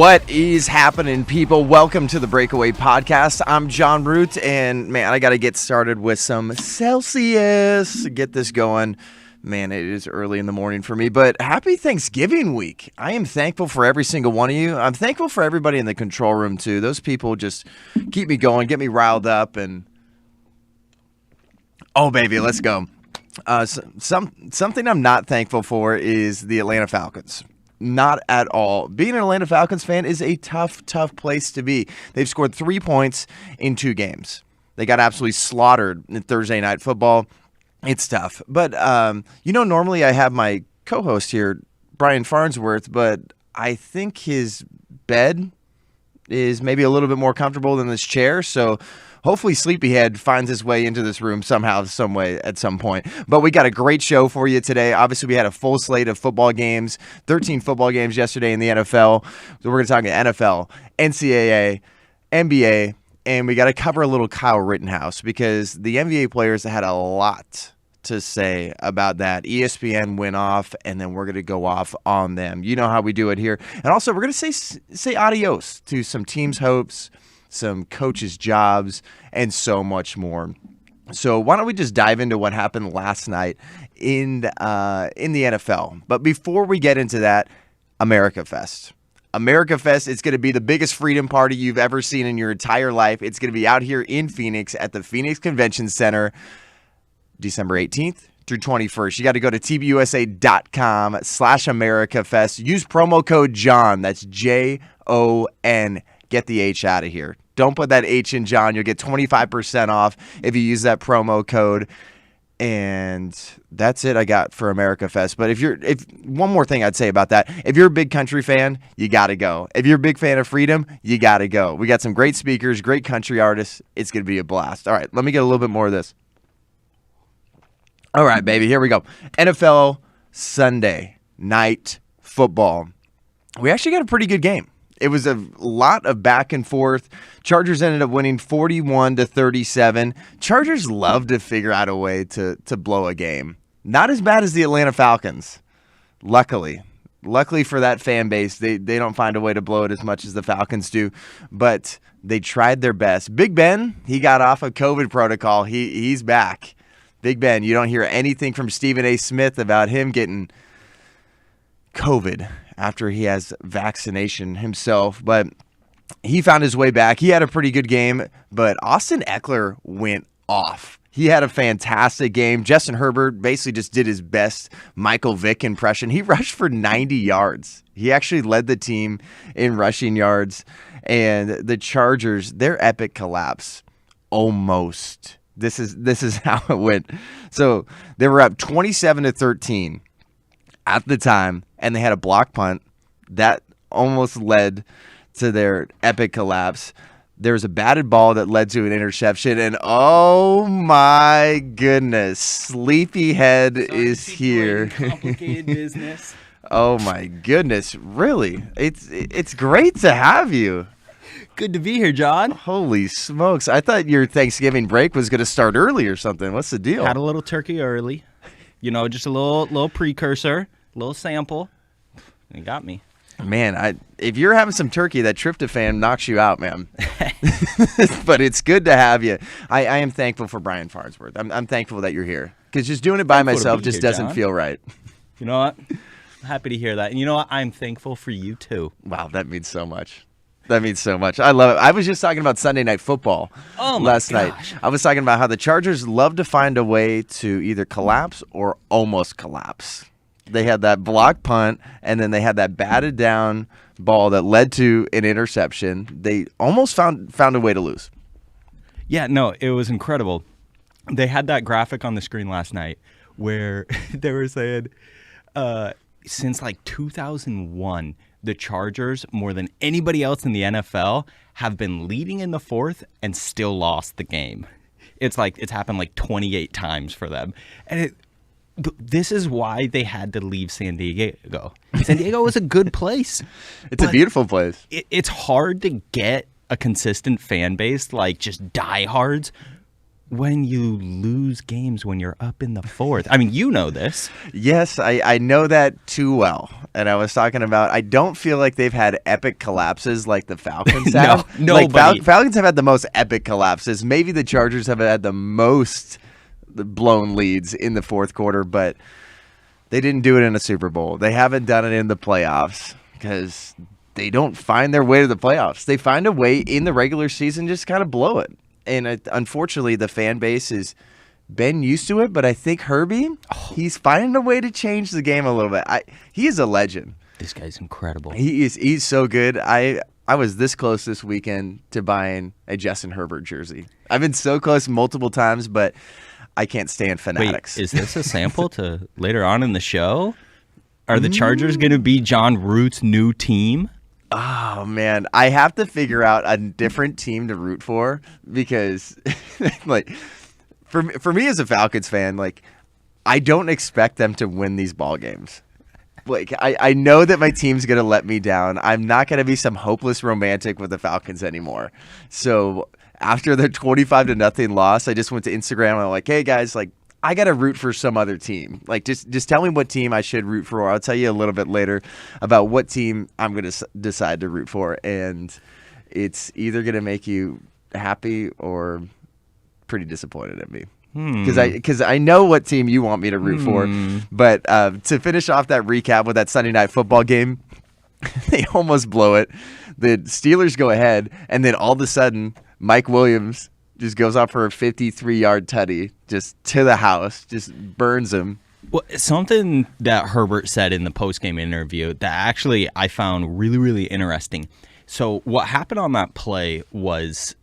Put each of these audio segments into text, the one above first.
What is happening, people? Welcome to the Breakaway podcast. I'm John Root, and man, I got to get started with some Celsius. Get this going. Man, it is early in the morning for me, but happy Thanksgiving week. I am thankful for every single one of you. I'm thankful for everybody in the control room, too. Those people just keep me going, get me riled up, and oh, baby, let's go. Something I'm not thankful for is the Atlanta Falcons. Not at all. Being an Atlanta Falcons fan is a tough place to be. They've scored 3 points in 2 games. They got absolutely slaughtered in Thursday Night Football. It's tough. But, normally I have my co-host here, Brian Farnsworth, but I think his bed is maybe a little bit more comfortable than this chair, so hopefully Sleepyhead finds his way into this room somehow, some way, at some point. But we got a great show for you today. Obviously, we had a full slate of football games, 13 football games yesterday in the NFL. So we're going to talk NFL, NCAA, NBA, and we got to cover a little Kyle Rittenhouse because the NBA players had a lot to say about that. ESPN went off, and then we're going to go off on them. You know how we do it here. And also, we're going to say adios to some teams' hopes, some coaches' jobs, and so much more. So why don't we just dive into what happened last night in the NFL? But before we get into that, America Fest. America Fest, it's going to be the biggest freedom party you've ever seen in your entire life. It's going to be out here in Phoenix at the Phoenix Convention Center, December 18th through 21st. You got to go to tbusa.com/AmericaFest. Use promo code JOHN. That's JON. Get the H out of here. Don't put that H in John. You'll get 25% off if you use that promo code. And that's it I got for America Fest. But if one more thing I'd say about that, if you're a big country fan, you got to go. If you're a big fan of freedom, you got to go. We got some great speakers, great country artists. It's going to be a blast. All right, let me get a little bit more of this. All right, baby, here we go. NFL Sunday Night Football. We actually got a pretty good game. It was a lot of back and forth. Chargers ended up winning 41-37. Chargers love to figure out a way to blow a game. Not as bad as the Atlanta Falcons, luckily. Luckily for that fan base, they don't find a way to blow it as much as the Falcons do, but they tried their best. Big Ben, he got off of COVID protocol. He's back. Big Ben, you don't hear anything from Stephen A. Smith about him getting COVID after he has vaccination himself, but he found his way back. He had a pretty good game, but Austin Eckler went off. He had a fantastic game. Justin Herbert basically just did his best Michael Vick impression. He rushed for 90 yards. He actually led the team in rushing yards, and the Chargers, their epic collapse, almost. This is how it went. So they were up 27-13 at the time, and they had a block punt that almost led to their epic collapse. There was a batted ball that led to an interception, and oh my goodness, Sleepyhead is here. Complicated business. Oh my goodness, really? It's great to have you. Good to be here, John. Holy smokes. I thought your Thanksgiving break was going to start early or something. What's the deal? Had a little turkey early. Just a little precursor, a little sample. It got me. Man, if you're having some turkey, that tryptophan knocks you out, man. But it's good to have you. I am thankful for Brian Farnsworth. I'm thankful that you're here. Because just doing it by myself just doesn't feel right. You know what? I'm happy to hear that. And you know what? I'm thankful for you, too. Wow, that means so much. That means so much. I love it. I was just talking about Sunday Night Football last night. I was talking about how the Chargers love to find a way to either collapse or almost collapse. They had that block punt, and then they had that batted down ball that led to an interception. They almost found a way to lose. Yeah, no, it was incredible. They had that graphic on the screen last night where they were saying since like 2001, the Chargers, more than anybody else in the NFL, have been leading in the fourth and still lost the game. It's happened like 28 times for them. And this is why they had to leave San Diego. San Diego was a good place. It's a beautiful place. It's hard to get a consistent fan base, like just diehards, when you lose games when you're up in the fourth. I mean, you know this. Yes, I know that too well. And I was talking about, I don't feel like they've had epic collapses like the Falcons have. No, like nobody. Falcons have had the most epic collapses. Maybe the Chargers have had the most blown leads in the fourth quarter, but they didn't do it in a Super Bowl. They haven't done it in the playoffs because they don't find their way to the playoffs. They find a way in the regular season, just kind of blow it. And unfortunately, the fan base has been used to it, but I think Herbie, he's finding a way to change the game a little bit. He is a legend. This guy's incredible. He's so good. I was this close this weekend to buying a Justin Herbert jersey. I've been so close multiple times, but I can't stand Fanatics. Wait, is this a sample to later on in the show? Are the Chargers going to be John Root's new team? Oh, man. I have to figure out a different team to root for because, like, for me as a Falcons fan, like, I don't expect them to win these ball games. Like, I know that my team's going to let me down. I'm not going to be some hopeless romantic with the Falcons anymore. So after the 25-0 loss, I just went to Instagram and I'm like, hey, guys, like, I got to root for some other team. Like, just tell me what team I should root for. I'll tell you a little bit later about what team I'm going to decide to root for. And it's either going to make you happy or pretty disappointed in me. Because I know what team you want me to root for. But to finish off that recap with that Sunday Night Football game, they almost blow it. The Steelers go ahead, and then all of a sudden, Mike Williams just goes off for a 53-yard tutty, just to the house, just burns him. Well, something that Herbert said in the post-game interview that actually I found really, really interesting. So what happened on that play was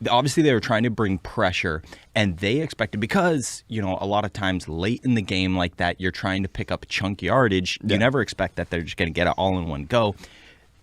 obviously they were trying to bring pressure, and they expected, because, you know, a lot of times late in the game like that, you're trying to pick up chunk yardage. You never expect that they're just going to get it all in one go.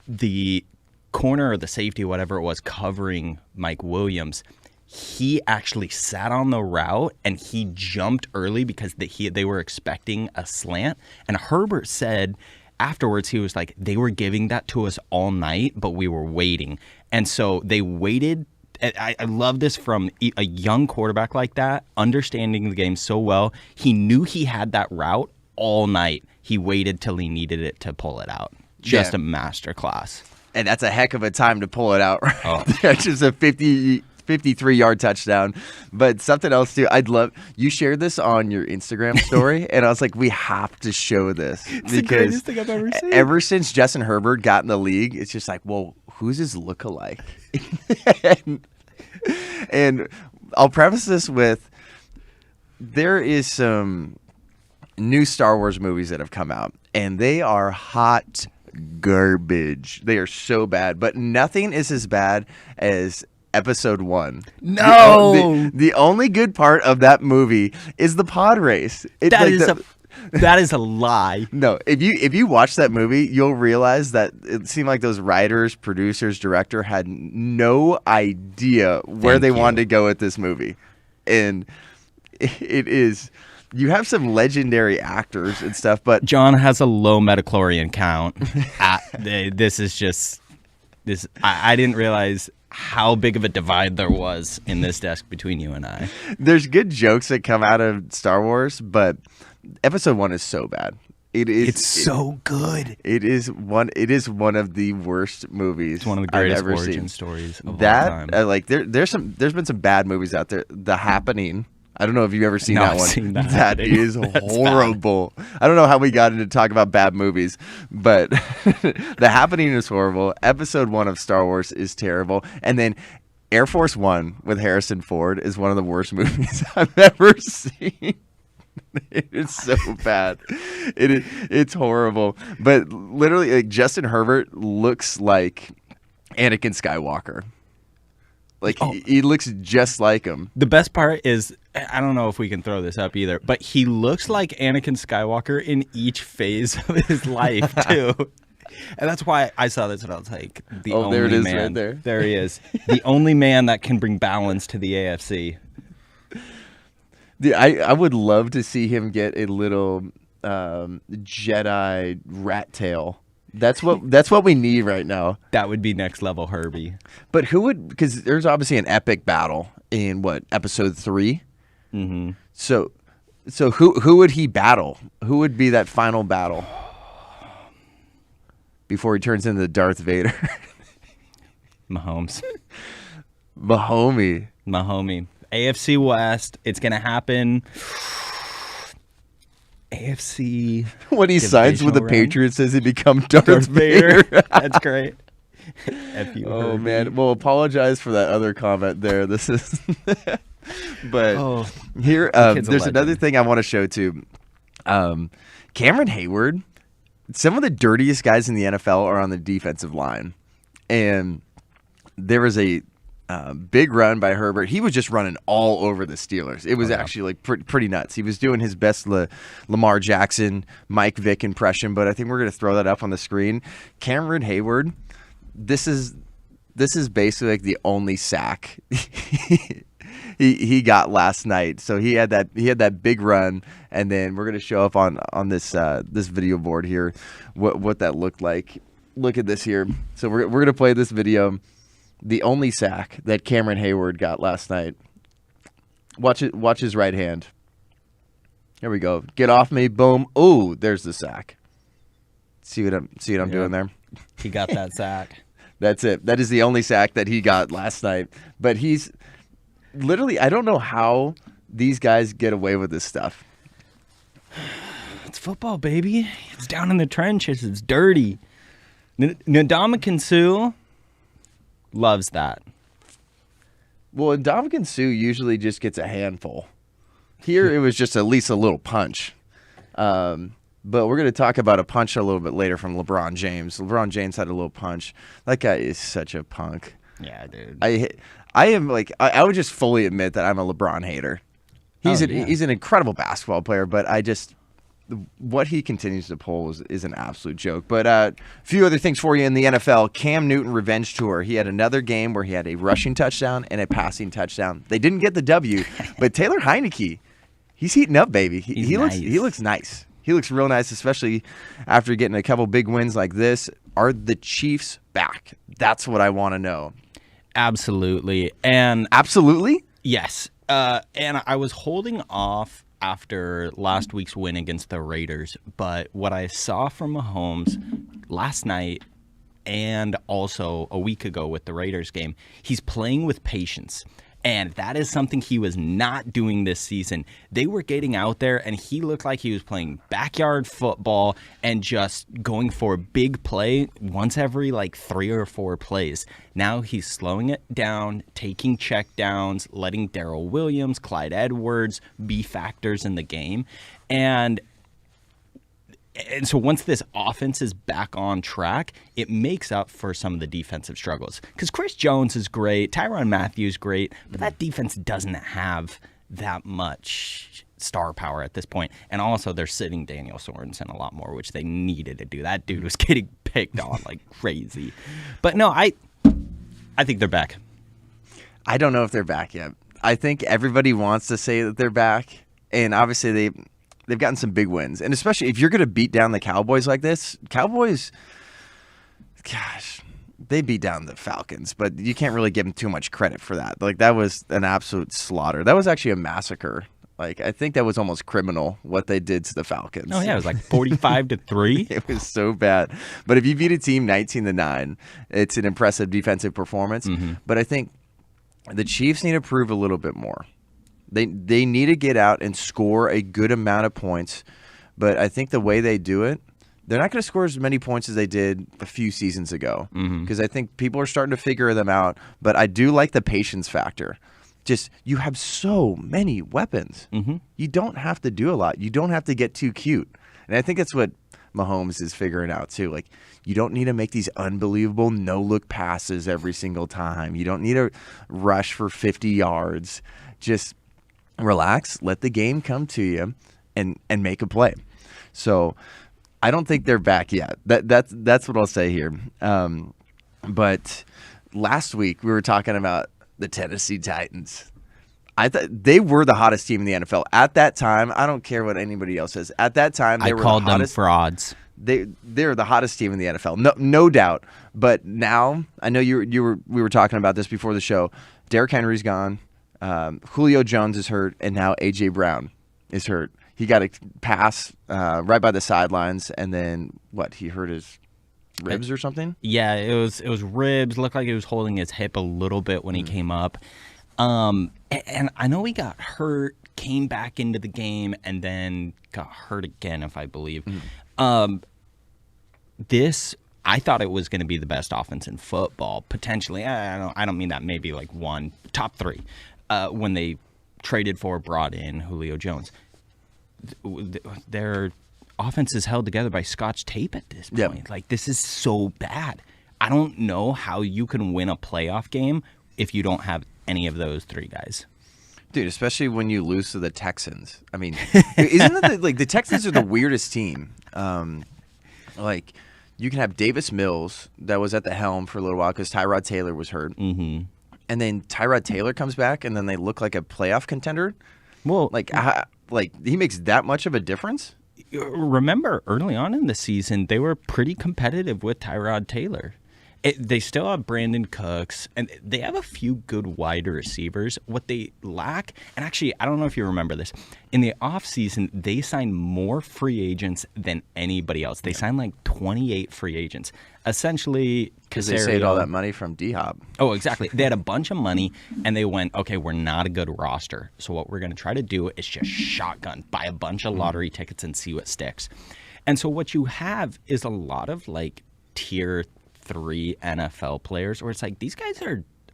The corner or the safety, whatever it was, covering Mike Williams, he actually sat on the route and he jumped early because they were expecting a slant. And Herbert said afterwards, he was like, they were giving that to us all night, but we were waiting. And so they waited. I love this from a young quarterback like that, understanding the game so well. He knew he had that route all night. He waited till he needed it to pull it out. Just a masterclass. And that's a heck of a time to pull it out. Right? That's just a 53-yard touchdown. But something else, too, I'd love – you shared this on your Instagram story, and I was like, we have to show this. It's the greatest thing I've ever seen. Ever since Justin Herbert got in the league, it's just like, well, who's his lookalike? and I'll preface this with there is some new Star Wars movies that have come out, and they are hot garbage. They are so bad, but nothing is as bad as Episode 1. No! The only good part of that movie is the pod race. That is a lie. No, if you watch that movie, you'll realize that it seemed like those writers, producers, director had no idea where they wanted to go with this movie. And it is... You have some legendary actors and stuff, but... John has a low metachlorian count. This is just... I didn't realize how big of a divide there was in this desk between you and I. There's good jokes that come out of Star Wars, but Episode 1 is so bad. It's so good. It is one of the worst movies. It's one of the greatest origin stories of all time. There's been some bad movies out there. The Happening. I don't know if you've ever seen that I've one. Seen that. That is horrible. Bad. I don't know how we got into talk about bad movies, but The Happening is horrible. Episode 1 of Star Wars is terrible. And then Air Force One with Harrison Ford is one of the worst movies I've ever seen. It is so bad. It's horrible. But literally, like, Justin Herbert looks like Anakin Skywalker. Like, he looks just like him. The best part is, I don't know if we can throw this up either, but he looks like Anakin Skywalker in each phase of his life, too. And that's why I saw this and I was like, there it is man. Right there. There he is. The only man that can bring balance to the AFC. I would love to see him get a little Jedi rat tail That's what we need right now. That would be next level Herbie. But who would? Because there's obviously an epic battle in episode 3. Mm-hmm. So who would he battle? Who would be that final battle before he turns into Darth Vader? Mahomes. Mahomie. AFC West. It's gonna happen. AFC. When he signs with the Patriots, does he become Darth Vader? That's great. Oh man. Well, apologize for that other comment there. This is. But here, there's another thing I want to show too. Cameron Hayward. Some of the dirtiest guys in the NFL are on the defensive line, and there was a big run by Herbert. He was just running all over the Steelers. It was actually like pretty nuts. He was doing his best Lamar Jackson, Mike Vick impression, but I think we're going to throw that up on the screen. Cameron Hayward, this is basically like the only sack he got last night. So he had that big run, and then we're going to show up on this this video board here what that looked like. Look at this here. So we're going to play this video. The only sack that Cameron Hayward got last night. Watch it. Watch his right hand. Here we go. Get off me. Boom. Oh, there's the sack. See what I'm doing there? He got that sack. That's it. That is the only sack that he got last night. But he's literally, I don't know how these guys get away with this stuff. It's football, baby. It's down in the trenches. It's dirty. Ndamukong Suh loves that. Well, Ndamukong Suh usually just gets a handful. Here, it was just at least a little punch. But we're going to talk about a punch a little bit later from LeBron James. LeBron James had a little punch. That guy is such a punk. Yeah, dude. I am like, I would just fully admit that I'm a LeBron hater. He's an incredible basketball player, but what he continues to pull is an absolute joke. But a few other things for you in the NFL. Cam Newton revenge tour. He had another game where he had a rushing touchdown and a passing touchdown. They didn't get the W, but Taylor Heineke, he's heating up, baby. He looks nice. He looks real nice, especially after getting a couple big wins like this. Are the Chiefs back? That's what I want to know. Absolutely. And absolutely? Yes. And I was holding off after last week's win against the Raiders, but what I saw from Mahomes last night and also a week ago with the Raiders game, he's playing with patience. And that is something he was not doing this season. They were getting out there, and he looked like he was playing backyard football and just going for a big play once every 3 or 4 plays. Now he's slowing it down, taking checkdowns, letting Darrell Williams, Clyde Edwards be factors in the game. And so once this offense is back on track, it makes up for some of the defensive struggles. Because Chris Jones is great, Tyrann Mathieu is great, but that defense doesn't have that much star power at this point. And also, they're sitting Daniel Sorensen a lot more, which they needed to do. That dude was getting picked on like crazy. But no, I think they're back. I don't know if they're back yet. I think everybody wants to say that they're back, and obviously they've gotten some big wins. And especially if you're going to beat down the Cowboys like this, Cowboys, gosh, they beat down the Falcons, but you can't really give them too much credit for that. That was an absolute slaughter. That was actually a massacre. I think that was almost criminal what they did to the Falcons. Oh, yeah, it was 45-3. It was so bad. But if you beat a team 19-9, it's an impressive defensive performance. Mm-hmm. But I think the Chiefs need to prove a little bit more. They need to get out and score a good amount of points, but I think the way they do it, they're not going to score as many points as they did a few seasons ago because I think people are starting to figure them out, but I do like the patience factor. Just, you have so many weapons. Mm-hmm. You don't have to do a lot. You don't have to get too cute. And I think that's what Mahomes is figuring out too. You don't need to make these unbelievable no-look passes every single time. You don't need to rush for 50 yards. Just relax, let the game come to you, and make a play. So I don't think they're back yet. That's what I'll say here. But last week we were talking about the Tennessee Titans. I thought they were the hottest team in the NFL at that time. I don't care what anybody else says. At that time, they were called the hottest. them frauds. they're the hottest team in the NFL, no doubt. But now I know we were talking about this before the show. Derrick Henry's gone, Julio Jones is hurt, and now AJ Brown is hurt. He got a pass right by the sidelines, and then he hurt his ribs or something? Yeah, it was ribs. Looked like he was holding his hip a little bit when he came up. And I know he got hurt, came back into the game, and then got hurt again, if I believe. I thought it was going to be the best offense in football, potentially. I don't mean that. Maybe like top three. When they brought in Julio Jones. Their offense is held together by Scotch tape at this point. Yep. Like, this is so bad. I don't know how you can win a playoff game if you don't have any of those three guys. Dude, especially when you lose to the Texans. I mean, isn't it the Texans are the weirdest team? Like, you can have Davis Mills that was at the helm for a little while because Tyrod Taylor was hurt. Mm-hmm. And then Tyrod Taylor comes back, and then they look like a playoff contender. Well, he makes that much of a difference? Remember, early on in the season, they were pretty competitive with Tyrod Taylor. They still have Brandon Cooks, and they have a few good wide receivers. What they lack, and actually, I don't know if you remember this, in the offseason, they signed more free agents than anybody else. They signed like 28 free agents. Essentially, because they saved all that money from D-Hop. Oh, exactly. They had a bunch of money, and they went, okay, we're not a good roster. So what we're going to try to do is just shotgun, buy a bunch of lottery tickets and see what sticks. And so what you have is a lot of like tier 3 NFL players where it's like these guys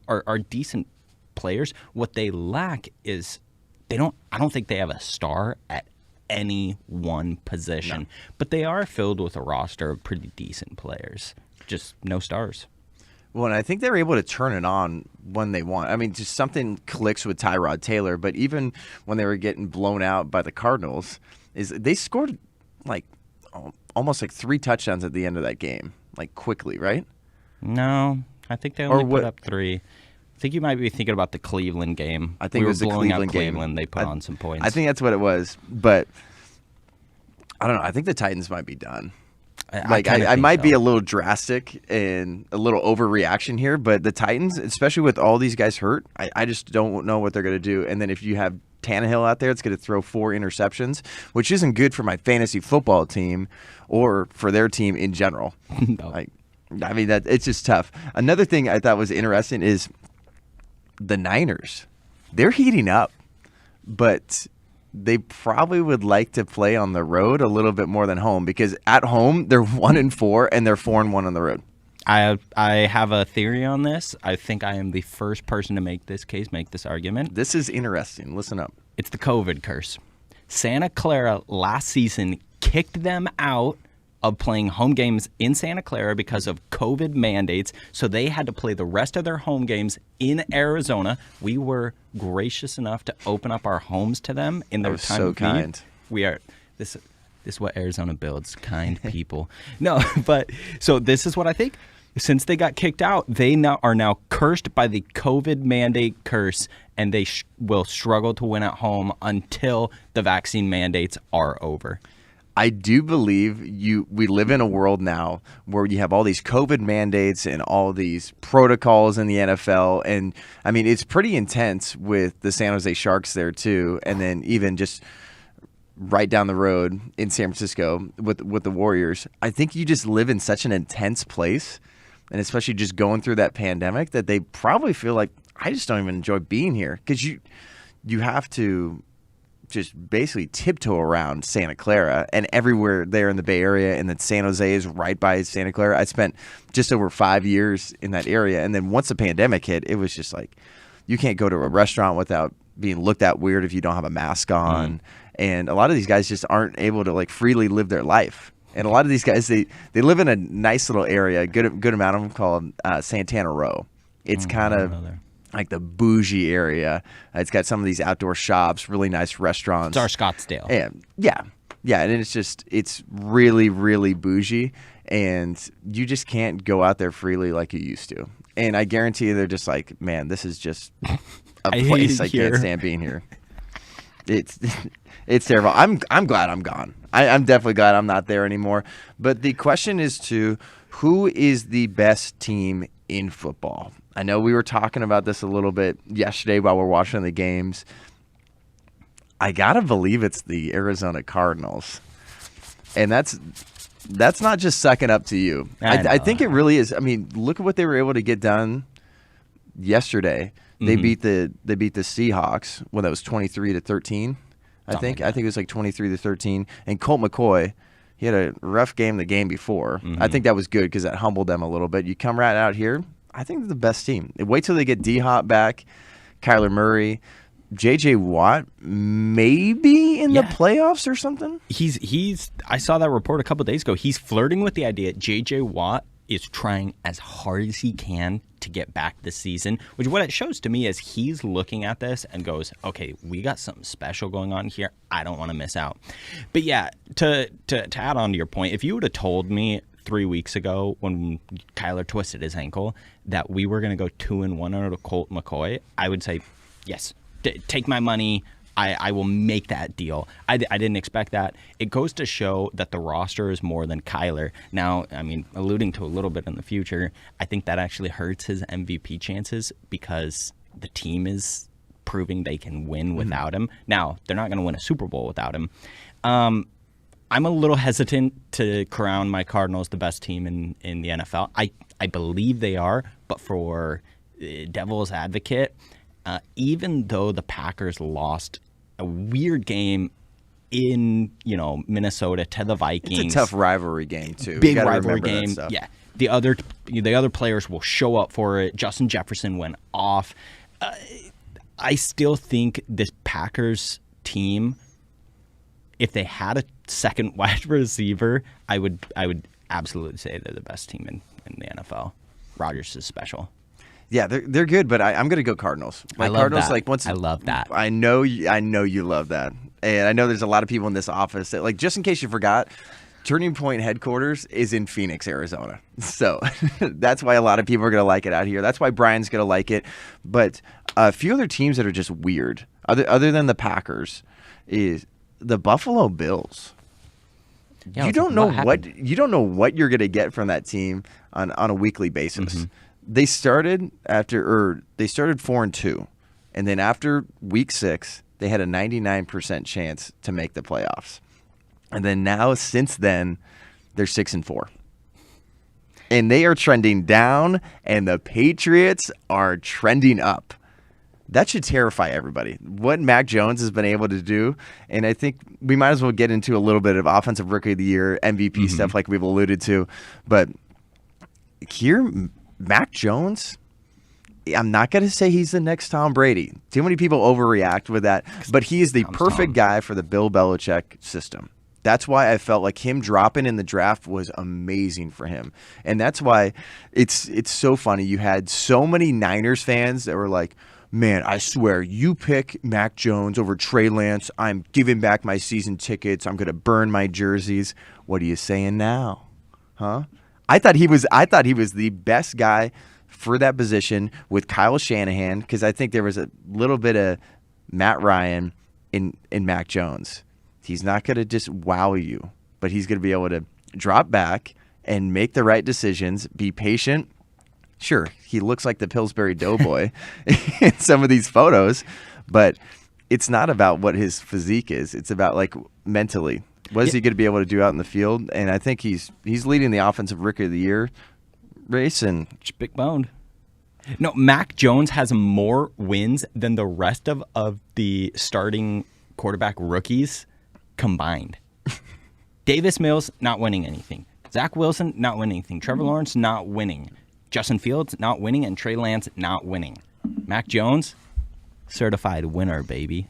are decent players. What they lack is I don't think they have a star at any one position, but they are filled with a roster of pretty decent players. Just no stars. Well, and I think they're able to turn it on when they want. I mean, just something clicks with Tyrod Taylor, but even when they were getting blown out by the Cardinals, they scored like almost like 3 touchdowns at the end of that game, like quickly, right? No, I think they only put up 3. I think you might be thinking about the Cleveland game. I think it was the Cleveland game. They put on some points. I think that's what it was, but I don't know. I think the Titans might be done. I might be a little drastic and a little overreaction here, but the Titans, especially with all these guys hurt, I just don't know what they're going to do. And then if you have Tannehill out there, it's going to throw 4 interceptions, which isn't good for my fantasy football team or for their team in general. No. It's just tough. Another thing I thought was interesting is the Niners. They're heating up, but they probably would like to play on the road a little bit more than home because at home they're 1-4 and they're 4-1 on the road. I have a theory on this. I think I am the first person to make this argument. This is interesting. Listen up. It's the COVID curse. Santa Clara last season kicked them out of playing home games in Santa Clara because of COVID mandates, so they had to play the rest of their home games in Arizona. We were gracious enough to open up our homes to them in their time of need. We are. This is what Arizona builds, kind people. No, but so this is what I think. Since they got kicked out, they are now cursed by the COVID mandate curse, and they will struggle to win at home until the vaccine mandates are over. I do believe we live in a world now where you have all these COVID mandates and all these protocols in the NFL. And, I mean, it's pretty intense with the San Jose Sharks there, too. And then even just right down the road in San Francisco with the Warriors. I think you just live in such an intense place, and especially just going through that pandemic, that they probably feel like, I just don't even enjoy being here. Because you have to just basically tiptoe around Santa Clara and everywhere there in the Bay Area, and then San Jose is right by Santa Clara. I spent just over 5 years in that area, and then once the pandemic hit, it was just like you can't go to a restaurant without being looked at weird if you don't have a mask on. And a lot of these guys just aren't able to like freely live their life. And a lot of these guys, they live in a nice little area, good amount of them called Santana Row. It's kind of like the bougie area. It's got some of these outdoor shops, really nice restaurants. It's our Scottsdale. Yeah. And it's really, really bougie, and you just can't go out there freely like you used to. And I guarantee you they're just like, man, this is just a place I can't stand being here. It's it's terrible. I'm glad I'm gone. I'm definitely glad I'm not there anymore. But the question is who is the best team in football? I know we were talking about this a little bit yesterday while we're watching the games. I gotta believe it's the Arizona Cardinals, and that's not just sucking up to you. I think it really is. I mean, look at what they were able to get done yesterday. They beat the Seahawks when that was 23-13. I think it was like 23-13. And Colt McCoy, he had a rough game the game before. I think that was good because that humbled them a little bit. You come right out here, I think they're the best team. Wait till they get D-Hop back, Kyler Murray, J.J. Watt, maybe in the playoffs or something. He's. I saw that report a couple of days ago. He's flirting with the idea. J.J. Watt is trying as hard as he can to get back this season, which what it shows to me is he's looking at this and goes, okay, we got something special going on here. I don't want to miss out. But yeah, to add on to your point, if you would have told me 3 weeks ago when Kyler twisted his ankle that we were going to go 2-1 under Colt McCoy, I would say, yes, take my money. I will make that deal. I didn't expect that. It goes to show that the roster is more than Kyler. Now, I mean, alluding to a little bit in the future, I think that actually hurts his MVP chances because the team is proving they can win without him. Now, they're not going to win a Super Bowl without him. I'm a little hesitant to crown my Cardinals the best team in the NFL. I believe they are, but for devil's advocate, even though the Packers lost a weird game in Minnesota to the Vikings, it's a tough rivalry game too. Big rivalry game. Yeah, the other players will show up for it. Justin Jefferson went off. I still think this Packers team, if they had a second wide receiver, I would absolutely say they're the best team in the NFL. Rodgers is special. Yeah, they're good, but I'm going to go Cardinals. I love Cardinals, that. I love that. I know you love that. And I know there's a lot of people in this office that, like, just in case you forgot, Turning Point headquarters is in Phoenix, Arizona. So that's why a lot of people are going to like it out here. That's why Brian's going to like it. But a few other teams that are just weird, other than the Packers, is the Buffalo Bills. Yeah, you don't know what you're going to get from that team on a weekly basis. Mm-hmm. They started 4-2, and then after week 6, they had a 99% chance to make the playoffs. And then now, since then, they're 6-4. And they are trending down, and the Patriots are trending up. That should terrify everybody. What Mac Jones has been able to do, and I think we might as well get into a little bit of Offensive Rookie of the Year, MVP stuff like we've alluded to. But here, Mac Jones, I'm not going to say he's the next Tom Brady. Too many people overreact with that. But he is the perfect guy for the Bill Belichick system. That's why I felt like him dropping in the draft was amazing for him. And that's why it's so funny. You had so many Niners fans that were like, man, I swear, you pick Mac Jones over Trey Lance, I'm giving back my season tickets. I'm going to burn my jerseys. What are you saying now? Huh? I thought he was the best guy for that position with Kyle Shanahan because I think there was a little bit of Matt Ryan in Mac Jones. He's not going to just wow you, but he's going to be able to drop back and make the right decisions, be patient. Sure, he looks like the Pillsbury Doughboy in some of these photos, but it's not about what his physique is. It's about like mentally. What is he going to be able to do out in the field? And I think he's leading the Offensive Rookie of the Year race. And big boned. No, Mac Jones has more wins than the rest of the starting quarterback rookies combined. Davis Mills not winning anything. Zach Wilson not winning anything. Trevor Lawrence not winning. Justin Fields not winning, and Trey Lance not winning. Mac Jones, certified winner, baby.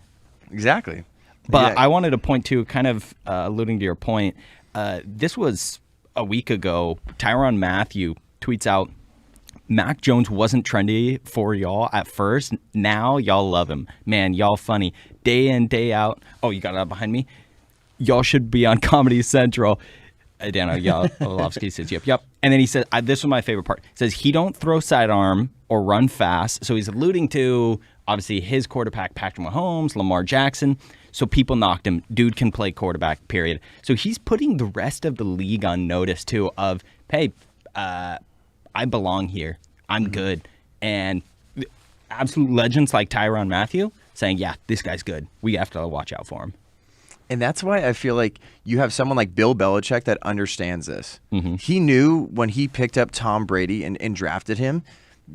Exactly. But I wanted to point to, kind of alluding to your point, this was a week ago. Tyrann Mathieu tweets out, Mac Jones wasn't trendy for y'all at first. Now y'all love him. Man, y'all funny. Day in, day out. Oh, you got that behind me? Y'all should be on Comedy Central. Dan Orlovsky says, yep. And then he said, this was my favorite part. He says, he don't throw sidearm or run fast. So he's alluding to, obviously, his quarterback, Patrick Mahomes, Lamar Jackson. So people knocked him. Dude can play quarterback, period. So he's putting the rest of the league on notice, too, of, hey, I belong here. I'm good. And absolute legends like Tyrann Mathieu saying, yeah, this guy's good. We have to watch out for him. And that's why I feel like you have someone like Bill Belichick that understands this. Mm-hmm. He knew when he picked up Tom Brady and drafted him,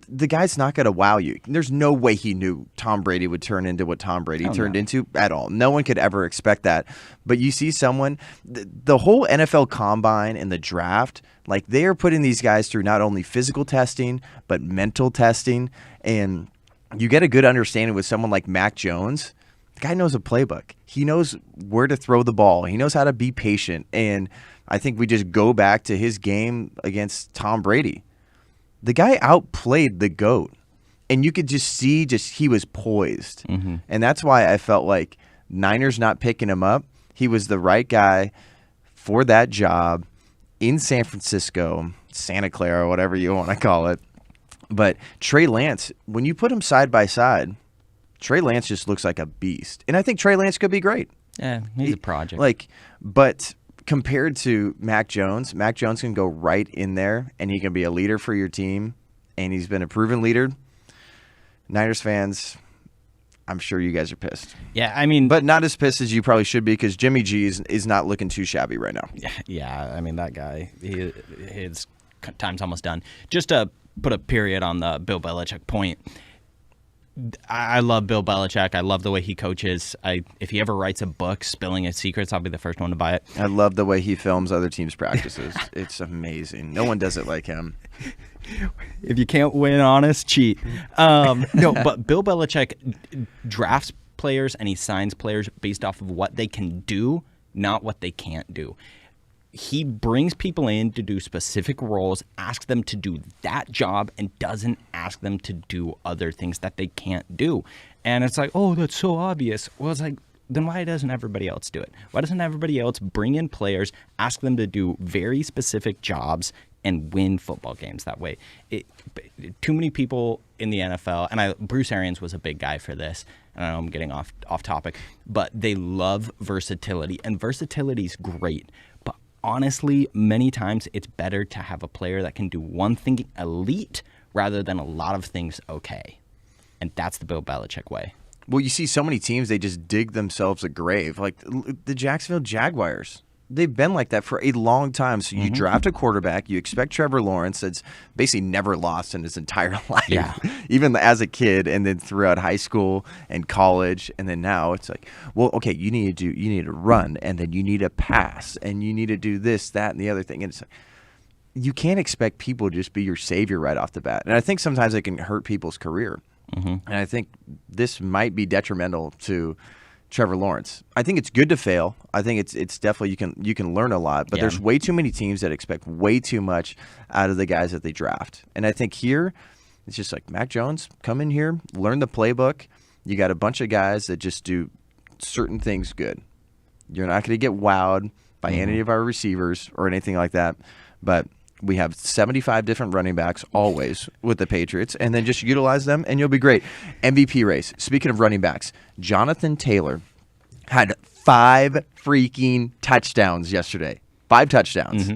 the guy's not going to wow you. There's no way he knew Tom Brady would turn into what Tom Brady turned into at all. No one could ever expect that. But you see someone, the whole NFL Combine and the draft, like they are putting these guys through not only physical testing, but mental testing. And you get a good understanding with someone like Mac Jones. The guy knows a playbook. He knows where to throw the ball. He knows how to be patient. And I think we just go back to his game against Tom Brady. The guy outplayed the GOAT. And you could just see he was poised. Mm-hmm. And that's why I felt like Niners not picking him up. He was the right guy for that job in San Francisco, Santa Clara, whatever you want to call it. But Trey Lance, when you put him side by side, Trey Lance just looks like a beast. And I think Trey Lance could be great. Yeah, he's a project. But compared to Mac Jones can go right in there and he can be a leader for your team. And he's been a proven leader. Niners fans, I'm sure you guys are pissed. Yeah, I mean, but not as pissed as you probably should be because Jimmy G is not looking too shabby right now. Yeah, I mean, that guy, his time's almost done. Just to put a period on the Bill Belichick point, I love Bill Belichick. I love the way he coaches. If he ever writes a book spilling his secrets, I'll be the first one to buy it. I love the way he films other teams' practices. It's amazing. No one does it like him. If you can't win honest, cheat. No, but Bill Belichick drafts players and he signs players based off of what they can do, not what they can't do. He brings people in to do specific roles, asks them to do that job, and doesn't ask them to do other things that they can't do. And it's like, oh, that's so obvious. Well, it's like, then why doesn't everybody else do it? Why doesn't everybody else bring in players, ask them to do very specific jobs, and win football games that way? Too many people in the NFL, and Bruce Arians was a big guy for this, and I know I'm getting off topic, but they love versatility, and versatility's great. Honestly, many times it's better to have a player that can do one thing elite rather than a lot of things okay. And that's the Bill Belichick way. Well, you see so many teams, they just dig themselves a grave. Like the Jacksonville Jaguars. They've been like that for a long time. So you draft a quarterback, you expect Trevor Lawrence that's basically never lost in his entire life, even as a kid, and then throughout high school and college, and then now it's like, well, okay, you need to run, and then you need to pass, and you need to do this, that, and the other thing. And it's like, you can't expect people to just be your savior right off the bat. And I think sometimes it can hurt people's career. And I think this might be detrimental to Trevor Lawrence. I think it's good to fail. I think it's definitely you can learn a lot, but there's way too many teams that expect way too much out of the guys that they draft. And I think here it's just like Mac Jones, come in here, learn the playbook. You got a bunch of guys that just do certain things good. You're not going to get wowed by any of our receivers or anything like that, but we have 75 different running backs always with the Patriots, and then just utilize them, and you'll be great. MVP race. Speaking of running backs, Jonathan Taylor had 5 freaking touchdowns yesterday. 5 touchdowns.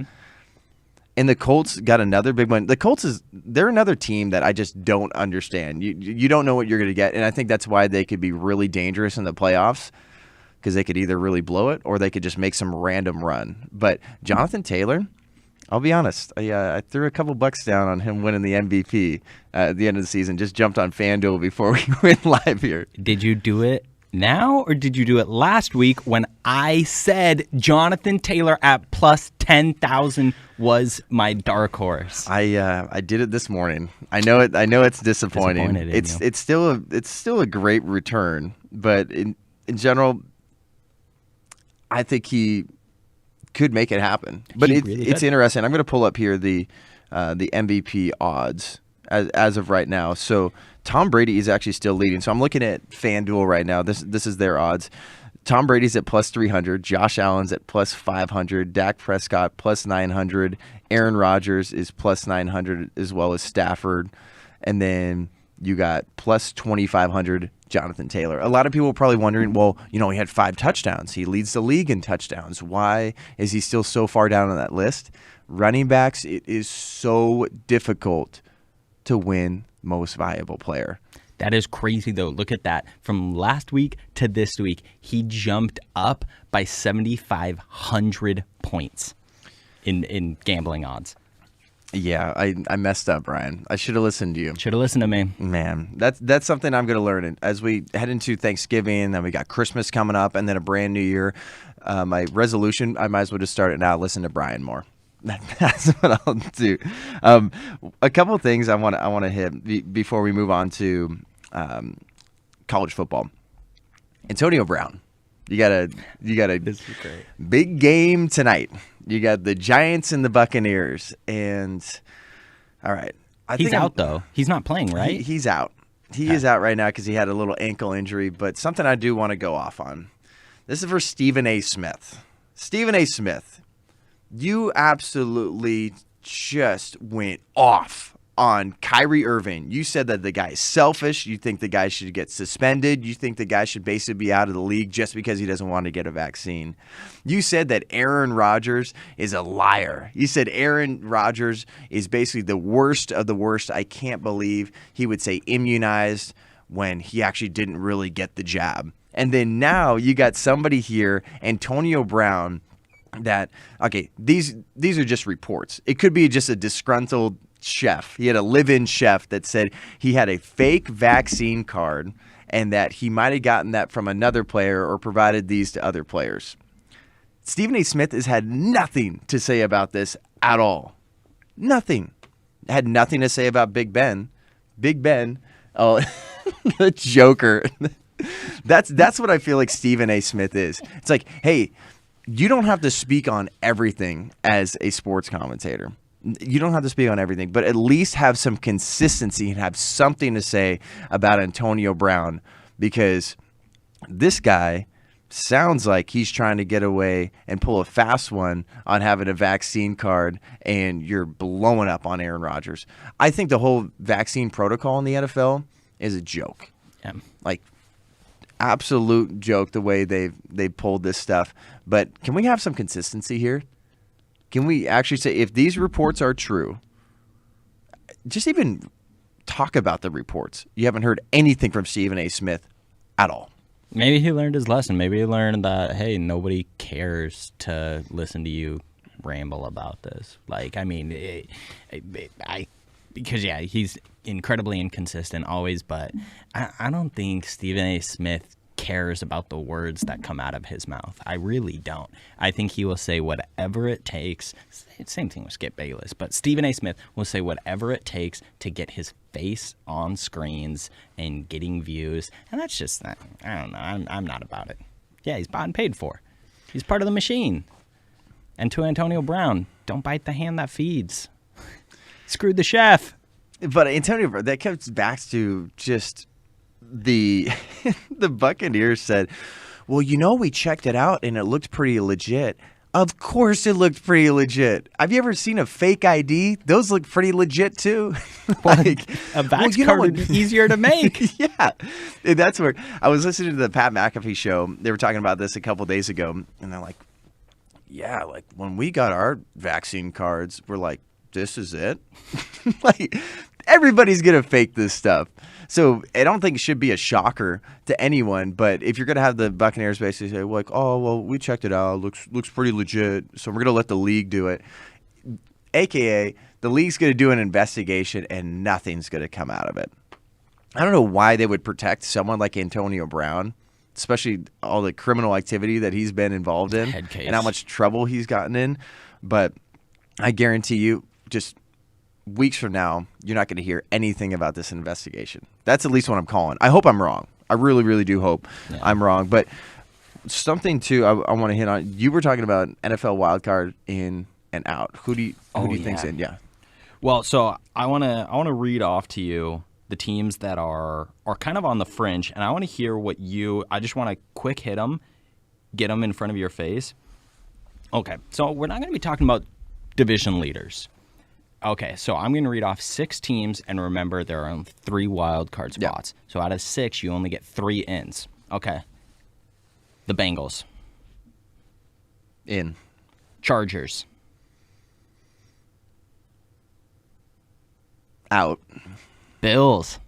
And the Colts got another big one. The Colts, they're another team that I just don't understand. You don't know what you're going to get, and I think that's why they could be really dangerous in the playoffs, because they could either really blow it or they could just make some random run. But Jonathan Taylor, I'll be honest. I threw a couple bucks down on him winning the MVP at the end of the season. Just jumped on FanDuel before we went live here. Did you do it now, or did you do it last week when I said Jonathan Taylor at plus 10,000 was my dark horse? I did it this morning. I know it's disappointing. It's still a great return, but in general, I think he could make it happen. But it's interesting. I'm going to pull up here the MVP odds as of right now. So Tom Brady is actually still leading. So I'm looking at FanDuel right now. This is their odds. Tom Brady's at plus 300. Josh Allen's at plus 500. Dak Prescott plus 900. Aaron Rodgers is plus 900, as well as Stafford. And then you got plus 2,500 Jonathan Taylor. A lot of people are probably wondering, well, he had 5 touchdowns. He leads the league in touchdowns. Why is he still so far down on that list? Running backs, it is so difficult to win most valuable player. That is crazy, though. Look at that. From last week to this week, he jumped up by 7,500 points in gambling odds. Yeah, I messed up, Brian. I should have listened to you. Should have listened to me. Man, that's something I'm going to learn as we head into Thanksgiving. Then we got Christmas coming up, and then a brand new year. My resolution, I might as well just start it now. Listen to Brian more. That's what I'll do. A couple of things I want to hit before we move on to college football. Antonio Brown, you got a This is great. big game tonight. You got the Giants and the Buccaneers, and all right, He's out though. He's not playing, right? He's out. He is out right now because he had a little ankle injury. But something I do want to go off on. This is for Stephen A. Smith. Stephen A. Smith, you absolutely just went off on Kyrie Irving. You said that the guy is selfish. You think the guy should get suspended. You think the guy should basically be out of the league just because he doesn't want to get a vaccine. You said that Aaron Rodgers is a liar. You said Aaron Rodgers is basically the worst of the worst. I can't believe he would say immunized when he actually didn't really get the jab. And then now you got somebody here, Antonio Brown, that, okay, these are just reports. It could be just a disgruntled chef. He had a live-in chef that said he had a fake vaccine card and that he might have gotten that from another player or provided these to other players. Stephen A. Smith has had nothing to say about this at all. Nothing. Had nothing to say about Big Ben. Big Ben, oh, the Joker. That's what I feel like Stephen A. Smith is. It's like, hey, you don't have to speak on everything as a sports commentator. You don't have to speak on everything, but at least have some consistency and have something to say about Antonio Brown, because this guy sounds like he's trying to get away and pull a fast one on having a vaccine card, and you're blowing up on Aaron Rodgers. I think the whole vaccine protocol in the NFL is a joke. Yeah. Like, absolute joke the way they pulled this stuff. But can we have some consistency here? Can we actually say, if these reports are true, just even talk about the reports? You haven't heard anything from Stephen A. Smith at all. Maybe he learned his lesson. Maybe he learned that, hey, nobody cares to listen to you ramble about this. Like, I mean, because, yeah, he's incredibly inconsistent always, but I don't think Stephen A. Smith cares about the words that come out of his mouth. I really don't. I think he will say whatever it takes. Same thing with Skip Bayless, but Stephen A. Smith will say whatever it takes to get his face on screens and getting views. And that's just, I don't know. I'm not about it. Yeah, he's bought and paid for. He's part of the machine. And to Antonio Brown, don't bite the hand that feeds. Screwed the chef. But Antonio Brown, that comes back to just the Buccaneers said, well, we checked it out and it looked pretty legit. Of course it looked pretty legit. Have you ever seen a fake ID? Those look pretty legit too. Like, a vax card would be easier to make. Yeah. And that's where I was listening to the Pat McAfee show. They were talking about this a couple days ago, and they're like, yeah, like when we got our vaccine cards, we're like, this is it? Like, everybody's going to fake this stuff. So I don't think it should be a shocker to anyone. But if you're going to have the Buccaneers basically say, like, oh, well, we checked it out. Looks pretty legit. So we're going to let the league do it. AKA, the league's going to do an investigation and nothing's going to come out of it. I don't know why they would protect someone like Antonio Brown, especially all the criminal activity that he's been involved in and how much trouble he's gotten in. But I guarantee you, just weeks from now, you're not going to hear anything about this investigation. That's at least what I'm calling. I hope I'm wrong. I really, really do hope I'm wrong. But something, too, I want to hit on. You were talking about NFL wildcard in and out. Who do you think's in? Yeah. Well, so I want to read off to you the teams that are kind of on the fringe, and I want to hear what I just want to quick hit them get them in front of your face. Okay, so we're not going to be talking about division leaders. Okay, so I'm going to read off 6 teams, and remember there are 3 wild card spots. Yep. So out of 6, you only get 3 ins. Okay. The Bengals. In. Chargers. Out. Bills.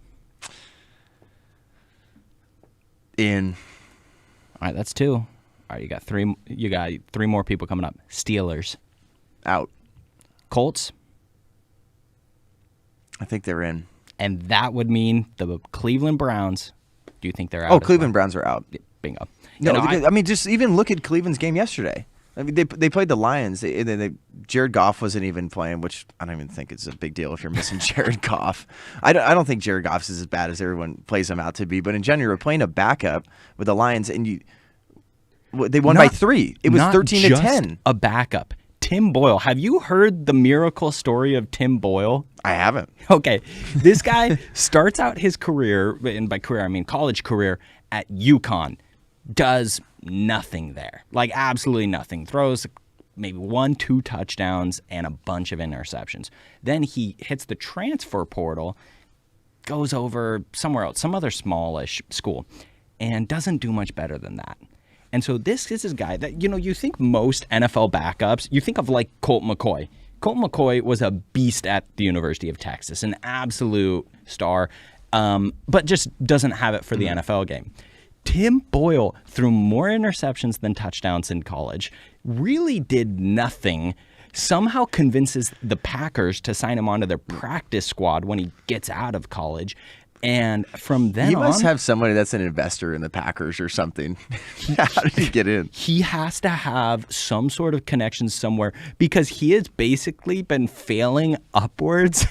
In. All right, that's 2. All right, you got 3. You got 3 more people coming up. Steelers. Out. Colts. I think they're in. And that would mean the Cleveland Browns. Do you think they're out? Oh, Cleveland Browns are out. Bingo. No, I mean, just even look at Cleveland's game yesterday. I mean, they played the Lions. Jared Goff wasn't even playing, which I don't even think is a big deal if you're missing Jared Goff. I don't think Jared Goff is as bad as everyone plays him out to be. But in general, you're playing a backup with the Lions, and they won by 3. It was 13-10. A backup. Tim Boyle. Have you heard the miracle story of Tim Boyle? I haven't. Okay. This guy starts out his career, and by career I mean college career, at UConn. Does nothing there. Like absolutely nothing. Throws maybe 1-2 touchdowns and a bunch of interceptions. Then he hits the transfer portal, goes over somewhere else, some other smallish school, and doesn't do much better than that. And so this is a guy that, you think most NFL backups, you think of like Colt McCoy. Colt McCoy was a beast at the University of Texas, an absolute star, but just doesn't have it for the NFL game. Tim Boyle threw more interceptions than touchdowns in college, really did nothing, somehow convinces the Packers to sign him onto their practice squad when he gets out of college. And from then on... He must have somebody that's an investor in the Packers or something. How did he get in? He has to have some sort of connection somewhere because he has basically been failing upwards.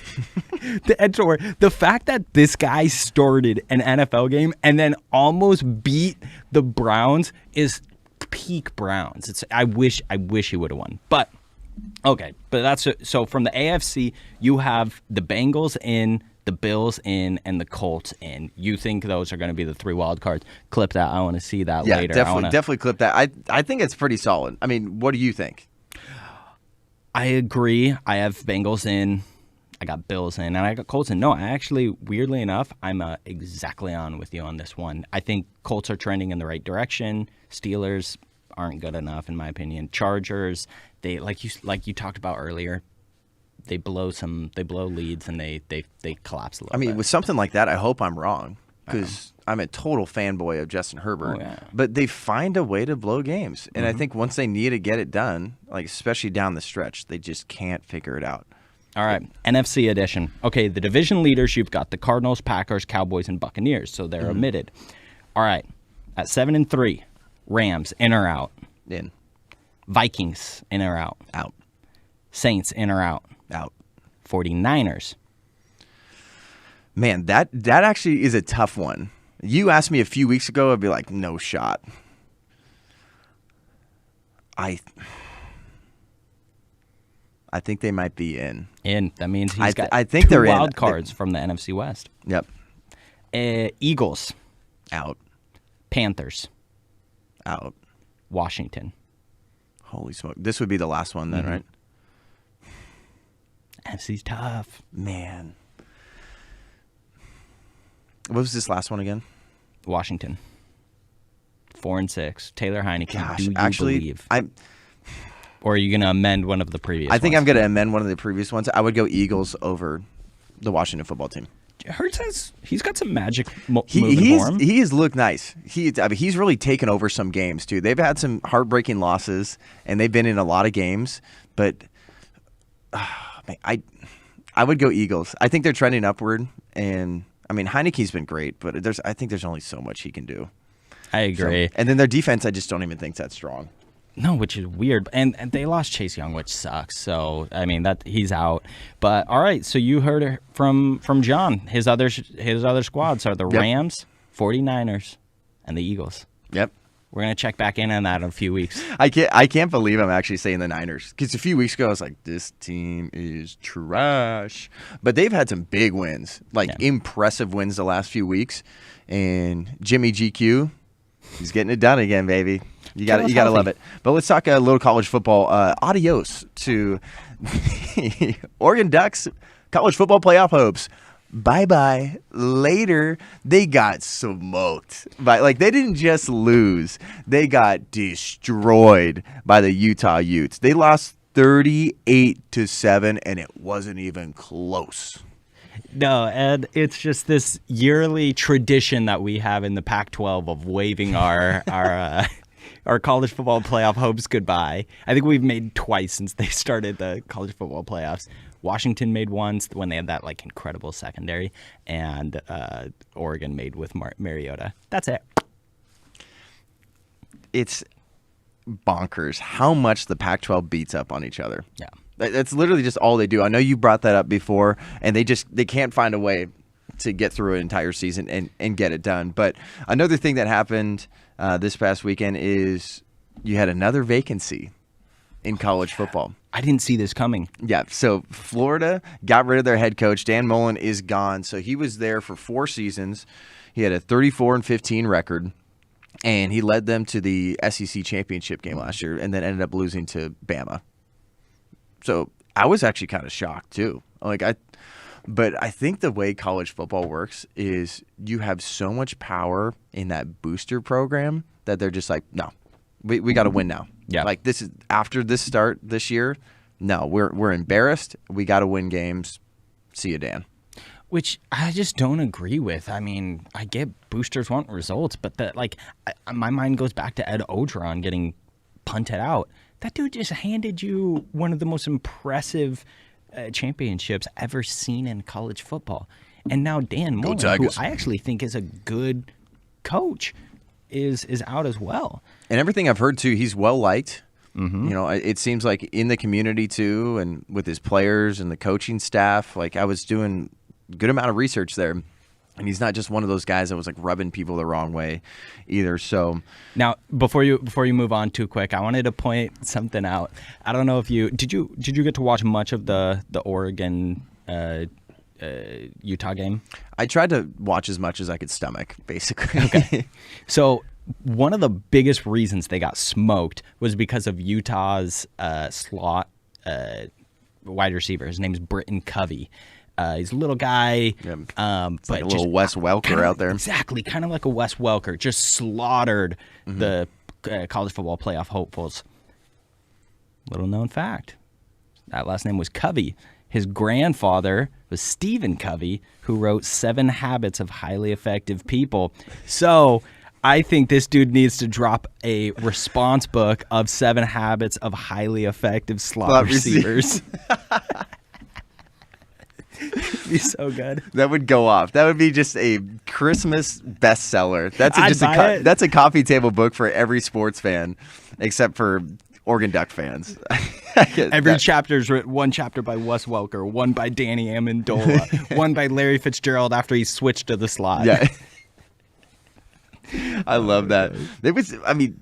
The fact that this guy started an NFL game and then almost beat the Browns is peak Browns. I wish he would have won. But, okay. But that's... So from the AFC, you have the Bengals in... the Bills in, and the Colts in. You think those are going to be the 3 wild cards? Clip that. I want to see that later. Yeah, definitely clip that. I think it's pretty solid. I mean, what do you think? I agree. I have Bengals in. I got Bills in, and I got Colts in. No, I actually, weirdly enough, I'm exactly on with you on this one. I think Colts are trending in the right direction. Steelers aren't good enough, in my opinion. Chargers, they like you talked about earlier. They blow leads and they collapse a little bit. I mean, with something like that, I hope I'm wrong because I'm a total fanboy of Justin Herbert. Oh, yeah. But they find a way to blow games, and I think once they need to get it done, like especially down the stretch, they just can't figure it out. All right, NFC edition. Okay, the division leaders, you've got the Cardinals, Packers, Cowboys, and Buccaneers, so they're omitted. All right, at 7-3, Rams in or out? In. Vikings in or out? Out. Saints in or out? Out. 49ers. Man, that actually is a tough one. You asked me a few weeks ago, I'd be like, no shot. I think they might be in. In. That means he's got I think 2 they're wild in. cards from the NFC West. Yep. Eagles. Out. Panthers. Out. Washington. Holy smoke. This would be the last one then, right? NFC's tough. Man. What was this last one again? Washington. 4-6. Taylor Heineke. Gosh, do you actually, believe? Or are you going to amend one of the previous I think ones? I'm going to amend one of the previous ones. I would go Eagles over the Washington football team. Hurts has he's got some magic moving for him. He has looked nice. He's really taken over some games too. They've had some heartbreaking losses, and they've been in a lot of games. But I would go Eagles. I think they're trending upward, and I mean Heineke's been great, but I think there's only so much he can do. I agree. And then their defense, I just don't even think that strong. No, which is weird. And they lost Chase Young, which sucks. So, I mean, that he's out. But, all right, so you heard it from John. His other squads are the Rams, 49ers, and the Eagles. Yep. We're going to check back in on that in a few weeks. I can't believe I'm actually saying the Niners. Because a few weeks ago, I was like, this team is trash. But they've had some big wins, impressive wins the last few weeks. And Jimmy GQ, he's getting it done again, baby. You got to love it. But let's talk a little college football. Adios to Oregon Ducks college football playoff hopes. Bye-bye. Later, they got smoked. They didn't just lose. They got destroyed by the Utah Utes. They lost 38-7, and it wasn't even close. No, Ed, it's just this yearly tradition that we have in the Pac-12 of waving our college football playoff hopes goodbye. I think we've made twice since they started the college football playoffs. Washington made once when they had that incredible secondary, and Oregon made with Mariota. That's it. It's bonkers how much the Pac-12 beats up on each other. Yeah. That's literally just all they do. I know you brought that up before, and they can't find a way to get through an entire season and get it done. But another thing that happened this past weekend is you had another vacancy in college football. I didn't see this coming. Yeah, so Florida got rid of their head coach. Dan Mullen is gone. So he was there for 4 seasons. He had a 34-15 record, and he led them to the SEC championship game last year and then ended up losing to Bama. So I was actually kind of shocked too. But I think the way college football works is you have so much power in that booster program that they're just like, no, we got to win now. Yeah. This is after this start this year. No, we're embarrassed. We got to win games. See you, Dan. Which I just don't agree with. I mean, I get boosters want results, but my mind goes back to Ed Ogeron getting punted out. That dude just handed you one of the most impressive championships ever seen in college football. And now Dan Mullen, who I actually think is a good coach, is out as well. And everything I've heard, too, he's well-liked. Mm-hmm. It seems like in the community, too, and with his players and the coaching staff. I was doing a good amount of research there. And he's not just one of those guys that was rubbing people the wrong way either. So now, before you move on too quick, I wanted to point something out. I don't know if you did you get to watch much of the Oregon Utah game? I tried to watch as much as I could stomach, basically. Okay. So one of the biggest reasons they got smoked was because of Utah's slot wide receiver. His name's Britton Covey. He's a little guy, but like a little Wes Welker out there. Exactly, kind of like a Wes Welker, just slaughtered the college football playoff hopefuls. Little known fact, that last name was Covey. His grandfather was Stephen Covey, who wrote 7 Habits of Highly Effective People. So I think this dude needs to drop a response book of 7 Habits of Highly Effective Slot Receivers. Be so good. That would go off. That would be just a Christmas bestseller. That's that's a coffee table book for every sports fan, except for Oregon Duck fans. Every chapter's written, one chapter by Wes Welker, one by Danny Amendola, one by Larry Fitzgerald after he switched to the slot. Yeah, I love that. It was. I mean.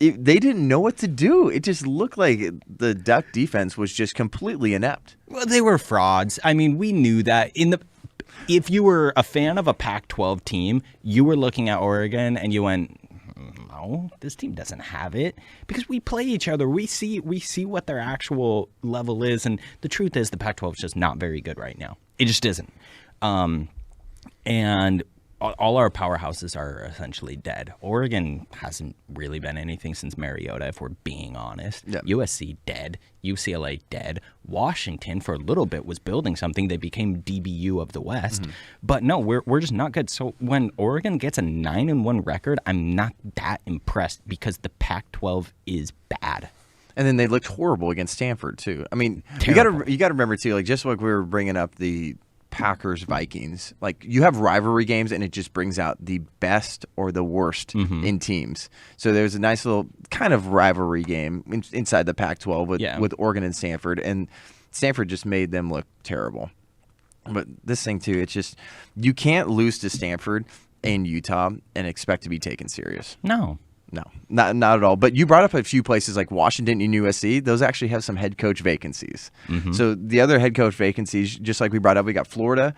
They didn't know what to do. It just looked like the Duck defense was just completely inept. Well, they were frauds. I mean, we knew that. If you were a fan of a Pac-12 team, you were looking at Oregon and you went, no, this team doesn't have it. Because we play each other. We see what their actual level is. And the truth is the Pac-12 is just not very good right now. It just isn't. And all our powerhouses are essentially dead. Oregon hasn't really been anything since Mariota, if we're being honest. Yep. USC dead. UCLA dead. Washington for a little bit was building something. They became DBU of the West. Mm-hmm. But no, we're just not good. So when Oregon gets a 9-1 record, I'm not that impressed because the Pac-12 is bad. And then they looked horrible against Stanford too. I mean, terrible. you got to remember too, just like we were bringing up the Packers Vikings, you have rivalry games and it just brings out the best or the worst in teams. So there's a nice little kind of rivalry game inside the Pac-12 with Oregon and Stanford, and Stanford just made them look terrible. But this thing too, it's just you can't lose to Stanford and Utah and expect to be taken serious. No, not at all. But you brought up a few places like Washington and USC. Those actually have some head coach vacancies. Mm-hmm. So the other head coach vacancies, just like we brought up, we got Florida,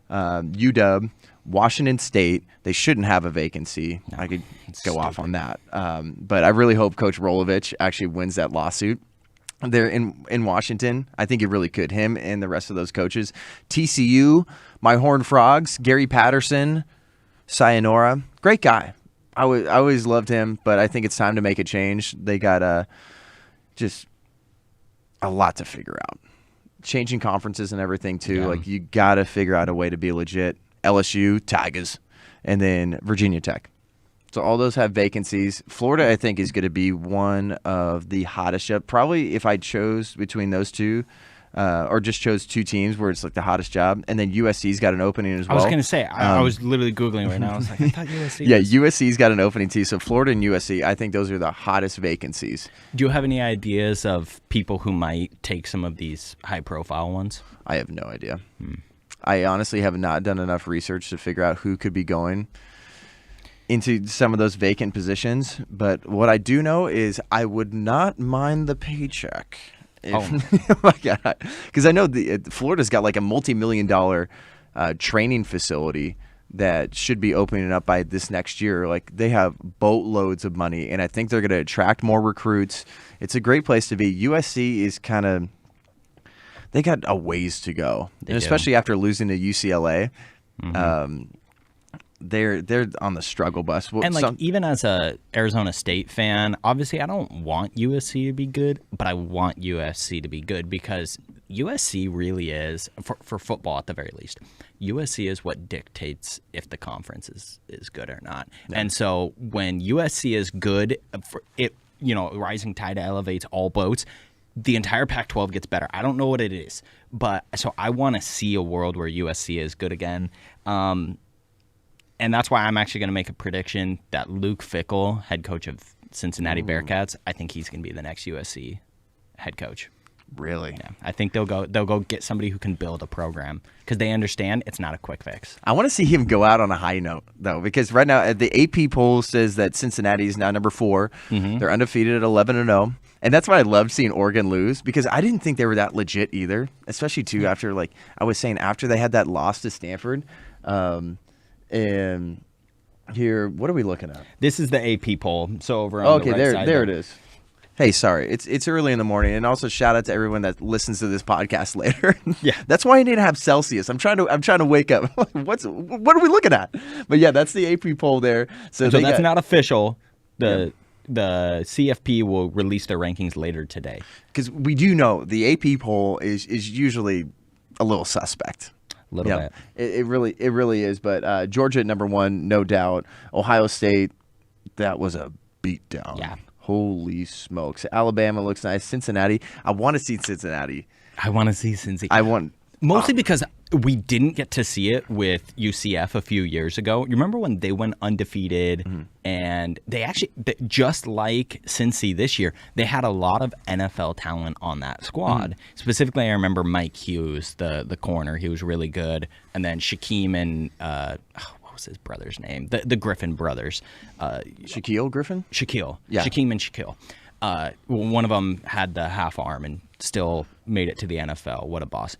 UW, Washington State. They shouldn't have a vacancy. I could go off on that. But I really hope Coach Rolovich actually wins that lawsuit. There in Washington, I think he really could. Him and the rest of those coaches. TCU, my Horned Frogs, Gary Patterson, Sayonara, great guy. I always loved him, but I think it's time to make a change. They got just a lot to figure out. Changing conferences and everything too. Yeah. Like you got to figure out a way to be legit. LSU, Tigers, and then Virginia Tech. So all those have vacancies. Florida, I think, is going to be one of the hottest jobs. Probably if I chose between those two, or just chose two teams where it's like the hottest job, and then USC's got an opening as well. I was going to say, I was literally Googling right now. I was like, I thought USC Yeah, was... USC's got an opening too. So Florida and USC, I think those are the hottest vacancies. Do you have any ideas of people who might take some of these high-profile ones? I have no idea. I honestly have not done enough research to figure out who could be going into some of those vacant positions. But what I do know is I would not mind the paycheck. Oh my God. Because I know Florida's got like a multi-million-dollar training facility that should be opening up by this next year. Like they have boatloads of money, and I think they're going to attract more recruits. It's a great place to be. USC is kind of, they got a ways to go, and especially after losing to UCLA. They're on the struggle bus. Well, and even as a Arizona State fan, obviously I don't want USC to be good, but I want USC to be good because USC really is, for football at the very least, USC is what dictates if the conference is good or not. Yeah. And so when USC is good, rising tide elevates all boats. The entire Pac-12 gets better. I don't know what it is, but so I want to see a world where USC is good again. And that's why I'm actually going to make a prediction that Luke Fickell, head coach of Cincinnati Bearcats, I think he's going to be the next USC head coach. Really? Yeah. I think they'll go get somebody who can build a program because they understand it's not a quick fix. I want to see him go out on a high note, though, because right now the AP poll says that Cincinnati is now number 4. They're undefeated at 11-0. And that's why I loved seeing Oregon lose, because I didn't think they were that legit either, especially, too, after, like I was saying, after they had that loss to Stanford. And here, what are we looking at? This is the AP poll. So over on the right side. There it is. Hey, sorry, it's early in the morning, and also shout out to everyone that listens to this podcast later. Yeah, that's why I need to have Celsius. I'm trying to wake up. What are we looking at? But yeah, that's the AP poll there. So that's not official. The CFP will release their rankings later today. Because we do know the AP poll is usually a little suspect. A little bit. It really is. But Georgia at number 1, no doubt. Ohio State, that was a beatdown. Yeah. Holy smokes. Alabama looks nice. Cincinnati. I want to see Cincinnati. I want to see Cincinnati. Mostly because we didn't get to see it with UCF a few years ago. You remember when they went undefeated and they actually, just like Cincy this year, they had a lot of NFL talent on that squad. Specifically, I remember Mike Hughes, the corner. He was really good. And then Shaquem and what was his brother's name? The Griffin brothers. Shaquille Griffin? Shaquille. Yeah. Shaquem and Shaquille. One of them had the half arm and still made it to the NFL. What a boss.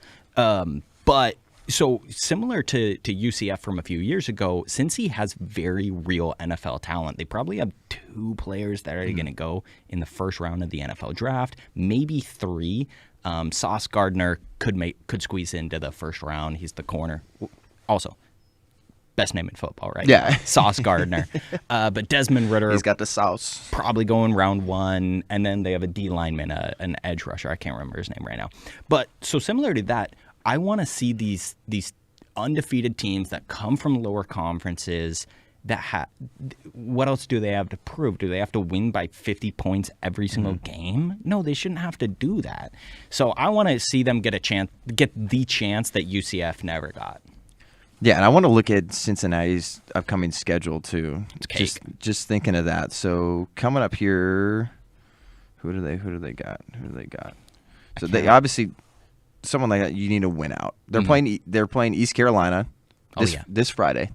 But so similar to UCF from a few years ago, Cincy has very real NFL talent. They probably have 2 players that are going to go in the first round of the NFL draft, maybe 3. Sauce Gardner could squeeze into the first round. He's the corner. Also, best name in football, right? Yeah. Sauce Gardner. But Desmond Ridder. He's got the sauce. Probably going round 1. And then they have a D lineman, an edge rusher. I can't remember his name right now. But so similar to that, I want to see these undefeated teams that come from lower conferences that what else do they have to prove? Do they have to win by 50 points every single game? No, they shouldn't have to do that. So I want to see them get the chance that UCF never got. Yeah, and I want to look at Cincinnati's upcoming schedule too. It's just thinking of that. So coming up here, who do they got? So they obviously, someone like that, you need to win out. They're playing East Carolina this Friday.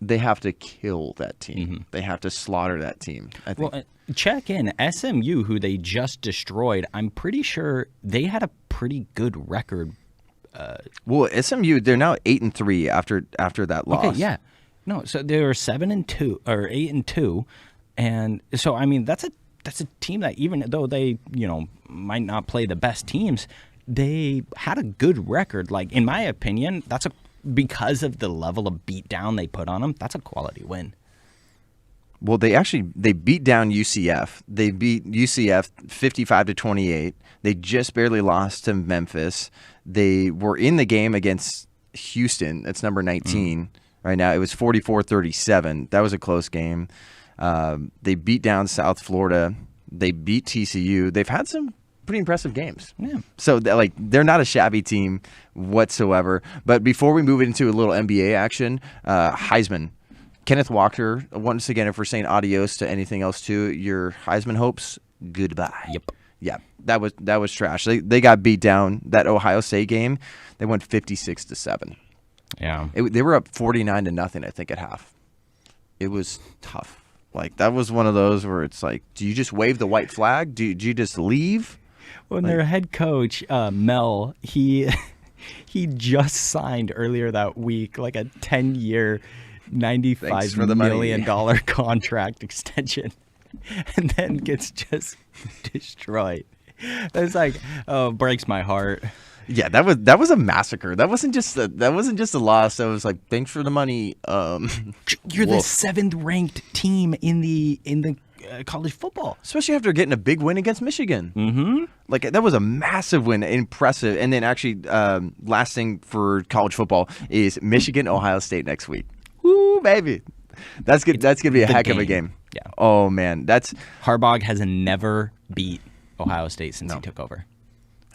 They have to kill that team. They have to slaughter that team, I think. Well, check in. SMU, who they just destroyed, I'm pretty sure they had a pretty good record Well, SMU, they're now 8-3 after that loss. Okay, yeah. No, so they were 7-2 or 8-2, and so I mean that's a team that even though they might not play the best teams, they had a good record. Like in my opinion, because of the level of beatdown they put on them. That's a quality win. Well, they beat down UCF. They beat UCF 55-28. They just barely lost to Memphis. They were in the game against Houston. That's number 19 right now. It was 44-37. That was a close game. They beat down South Florida. They beat TCU. They've had some pretty impressive games. Yeah. So they're not a shabby team whatsoever. But before we move into a little NBA action, Heisman. Kenneth Walker, once again, if we're saying adios to anything else too, your Heisman hopes, goodbye. Yep. Yeah, that was trash. They got beat down. That Ohio State game, they went 56-7. Yeah. They were up 49-0, I think, at half. It was tough. Like, that was one of those where it's like, do you just wave the white flag? Do you just leave? When their head coach, Mel, he just signed earlier that week like a 10-year, $95 million contract extension, and then gets just destroyed. That's like, breaks my heart. Yeah, that was a massacre. That wasn't just a loss. That was like, thanks for the money. You're the 7th ranked team in the college football, especially after getting a big win against Michigan. Mm-hmm. Like, that was a massive win, impressive. And then actually, last thing for college football is Michigan, Ohio State next week. Woo, baby. That's good. That's gonna be a heck of a game. Yeah. Oh man, Harbaugh has never beat Ohio State since he took over.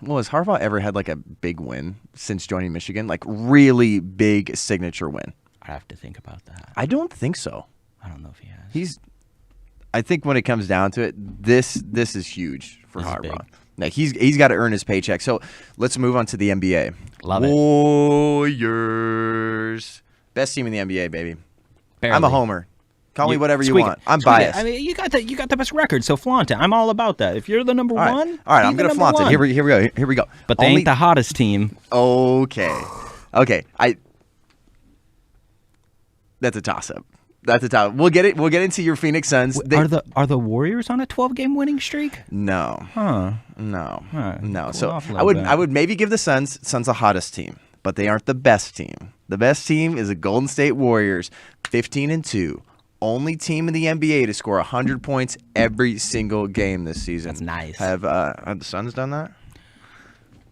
Well, has Harbaugh ever had like a big win since joining Michigan? Like, really big signature win? I have to think about that. I don't think so. I don't know if he has. I think when it comes down to it, this is huge for Harbaugh. Now, he's got to earn his paycheck. So let's move on to the NBA. Love it. Warriors. Best team in the NBA, baby. Barely. I'm a homer. Call me whatever you want. I'm biased. I mean, you got the best record, so flaunt it. I'm all about that. If you're the number one, all right, I'm gonna flaunt it. Here we go. But they ain't the hottest team. Okay. That's a toss up. We'll get into your Phoenix Suns. Are the Warriors on a 12-game winning streak? No. Huh. No. Right. No. Cool So off a I little would bit. maybe give the Suns the hottest team, but they aren't the best team. The best team is the Golden State Warriors, 15-2. Only team in the NBA to score 100 points every single game this season. That's nice. Have the Suns done that?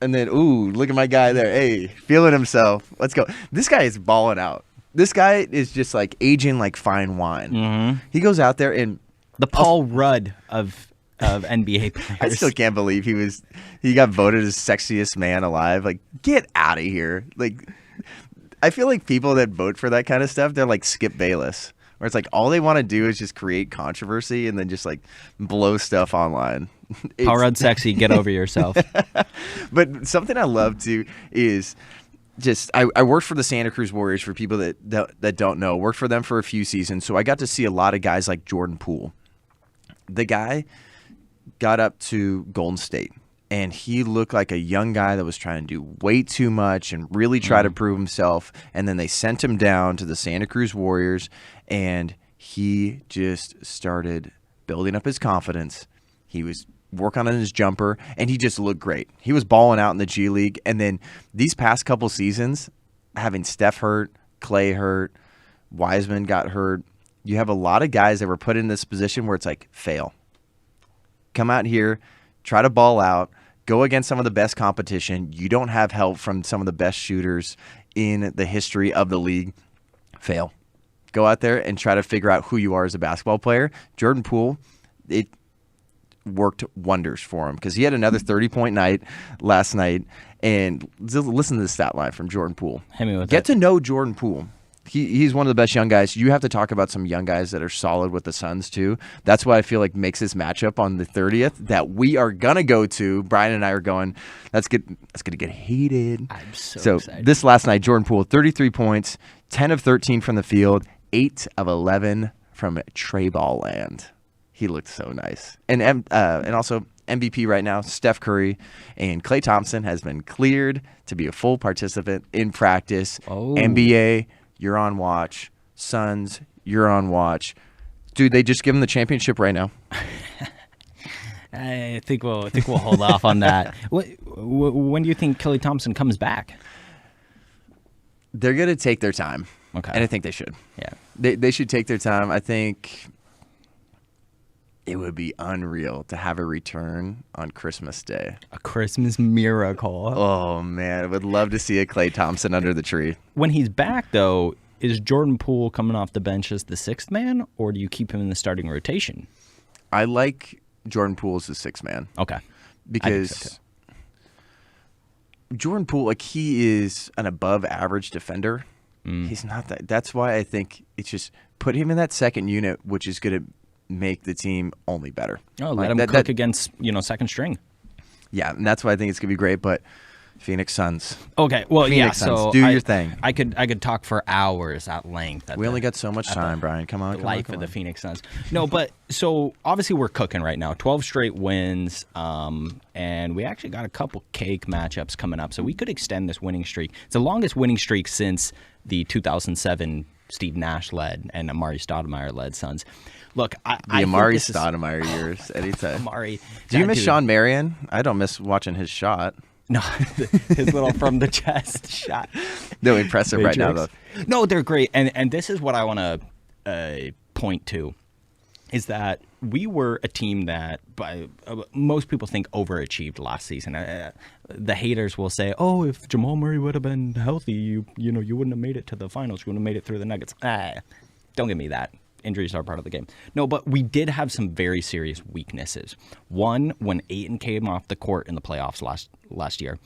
And then, look at my guy there. Hey, feeling himself. Let's go. This guy is balling out. This guy is just like aging like fine wine. Mm-hmm. He goes out there and The Paul Rudd of NBA players. I still can't believe he got voted as sexiest man alive. Like, get out of here. Like, I feel like people that vote for that kind of stuff, they're like Skip Bayless, where it's like all they want to do is just create controversy and then just like blow stuff online. Paul Rudd sexy, get over yourself. But something I love too is just I worked for the Santa Cruz Warriors, for people that don't know. Worked for them for a few seasons, so I got to see a lot of guys like Jordan Poole. The guy got up to Golden State, and he looked like a young guy that was trying to do way too much and really try to prove himself. And then they sent him down to the Santa Cruz Warriors, and he just started building up his confidence. He was working on his jumper, and he just looked great. He was balling out in the G League. And then these past couple seasons, having Steph hurt, Clay hurt, Wiseman got hurt, you have a lot of guys that were put in this position where it's like, fail. Come out here, try to ball out, go against some of the best competition. You don't have help from some of the best shooters in the history of the league. Fail. Go out there and try to figure out who you are as a basketball player. Jordan Poole, it worked wonders for him because he had another 30-point night last night. And listen to the stat line from Jordan Poole. Hit me with Get that. to know Jordan Poole. He's one of the best young guys. You have to talk about some young guys that are solid with the Suns too. That's what I feel like makes this matchup on the 30th that we are gonna go to. Brian and I are going. That's gonna get heated. I'm so excited. This last night, Jordan Poole, 33 points, 10 of 13 from the field, 8 of 11 from Trey Ball land. He looked so nice. And also MVP right now, Steph Curry, and Klay Thompson has been cleared to be a full participant in practice. Oh. NBA, you're on watch. Suns, you're on watch. Dude, they just give him the championship right now. I think we'll hold off on that. When do you think Klay Thompson comes back? They're going to take their time. Okay. And I think they should. Yeah. They should take their time. I think it would be unreal to have a return on Christmas Day. A Christmas miracle. Oh, man. I would love to see a Klay Thompson under the tree. When he's back, though, is Jordan Poole coming off the bench as the sixth man, or do you keep him in the starting rotation? I like Jordan Poole as the sixth man. Okay. Because Jordan Poole, like, he is an above-average defender. He's not that. That's why I think it's just put him in that second unit, which is going to make the team only better. Oh, let him cook against, second string. Yeah, and that's why I think it's going to be great, but Phoenix Suns. Okay, well, Phoenix Suns, so do your thing. I could talk for hours at length. We only got so much time, Brian. Come on, life of the Phoenix Suns. No, but so obviously we're cooking right now. 12 straight wins, and we actually got a couple cake matchups coming up, so we could extend this winning streak. It's the longest winning streak since the 2007 Steve Nash led and Amari Stoudemire led Suns. Look, I Amari Stoudemire years anytime. Amari, do you miss Sean Marion? I don't miss watching his shot. No, his little from the chest shot. They're impressive right now, though. No, they're great. And this is what I want to point to, is that we were a team that most people think overachieved last season. The haters will say, oh, if Jamal Murray would have been healthy, you wouldn't have made it to the finals. You wouldn't have made it through the Nuggets. Don't give me that. Injuries are part of the game. No, but we did have some very serious weaknesses. One, when Ayton came off the court in the playoffs last year,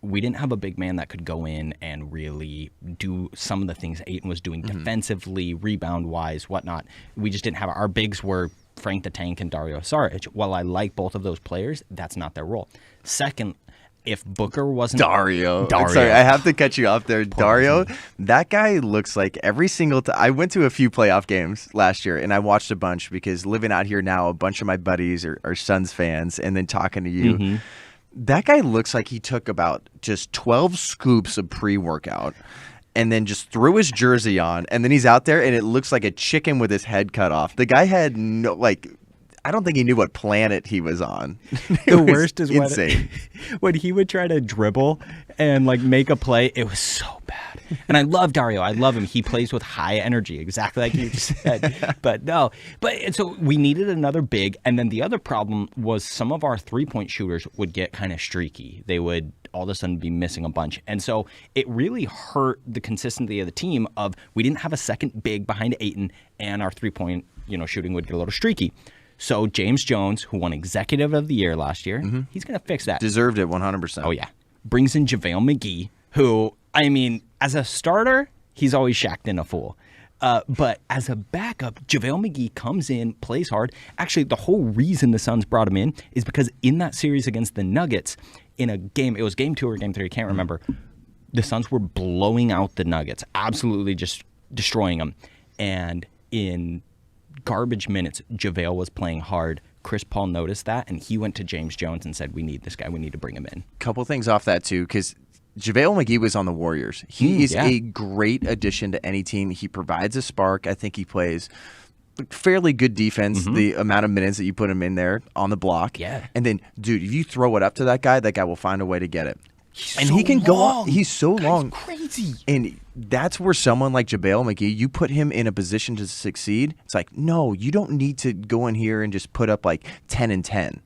we didn't have a big man that could go in and really do some of the things Ayton was doing defensively, rebound-wise, whatnot. We just didn't have it. Our bigs were Frank the Tank and Dario Saric. While I like both of those players, that's not their role. Second, if Booker wasn't... Dario. Sorry, I have to cut you off there. Dario, that guy looks like every single time... I went to a few playoff games last year, and I watched a bunch because living out here now, a bunch of my buddies are Suns fans, and then talking to you, that guy looks like he took about just 12 scoops of pre-workout and then just threw his jersey on, and then he's out there, and it looks like a chicken with his head cut off. The guy had no... I don't think he knew what planet he was on. The worst is insane. When he would try to dribble and make a play, it was so bad. And I love Dario. I love him. He plays with high energy, exactly like you just said. So we needed another big. And then the other problem was some of our 3-point shooters would get kind of streaky. They would all of a sudden be missing a bunch. And so it really hurt the consistency of the team of we didn't have a second big behind Ayton, and our 3-point shooting would get a little streaky. So James Jones, who won Executive of the Year last year, he's going to fix that. Deserved it 100%. Oh, yeah. Brings in JaVale McGee, who, as a starter, he's always shacked in a fool. But as a backup, JaVale McGee comes in, plays hard. Actually, the whole reason the Suns brought him in is because in that series against the Nuggets, in a game, it was game 2 or game 3, I can't remember, the Suns were blowing out the Nuggets, absolutely just destroying them. And in garbage minutes, JaVale was playing hard. Chris Paul noticed that, and he went to James Jones and said, we need this guy. We need to bring him in. Couple things off that, too, because JaVale McGee was on the Warriors. He is a great addition to any team. He provides a spark. I think he plays fairly good defense, the amount of minutes that you put him in there on the block. Yeah. And then, dude, if you throw it up to that guy will find a way to get it. He can go on. He's so long. Crazy. And that's where someone like JaVale McGee, you put him in a position to succeed. It's like, no, you don't need to go in here and just put up 10 and 10.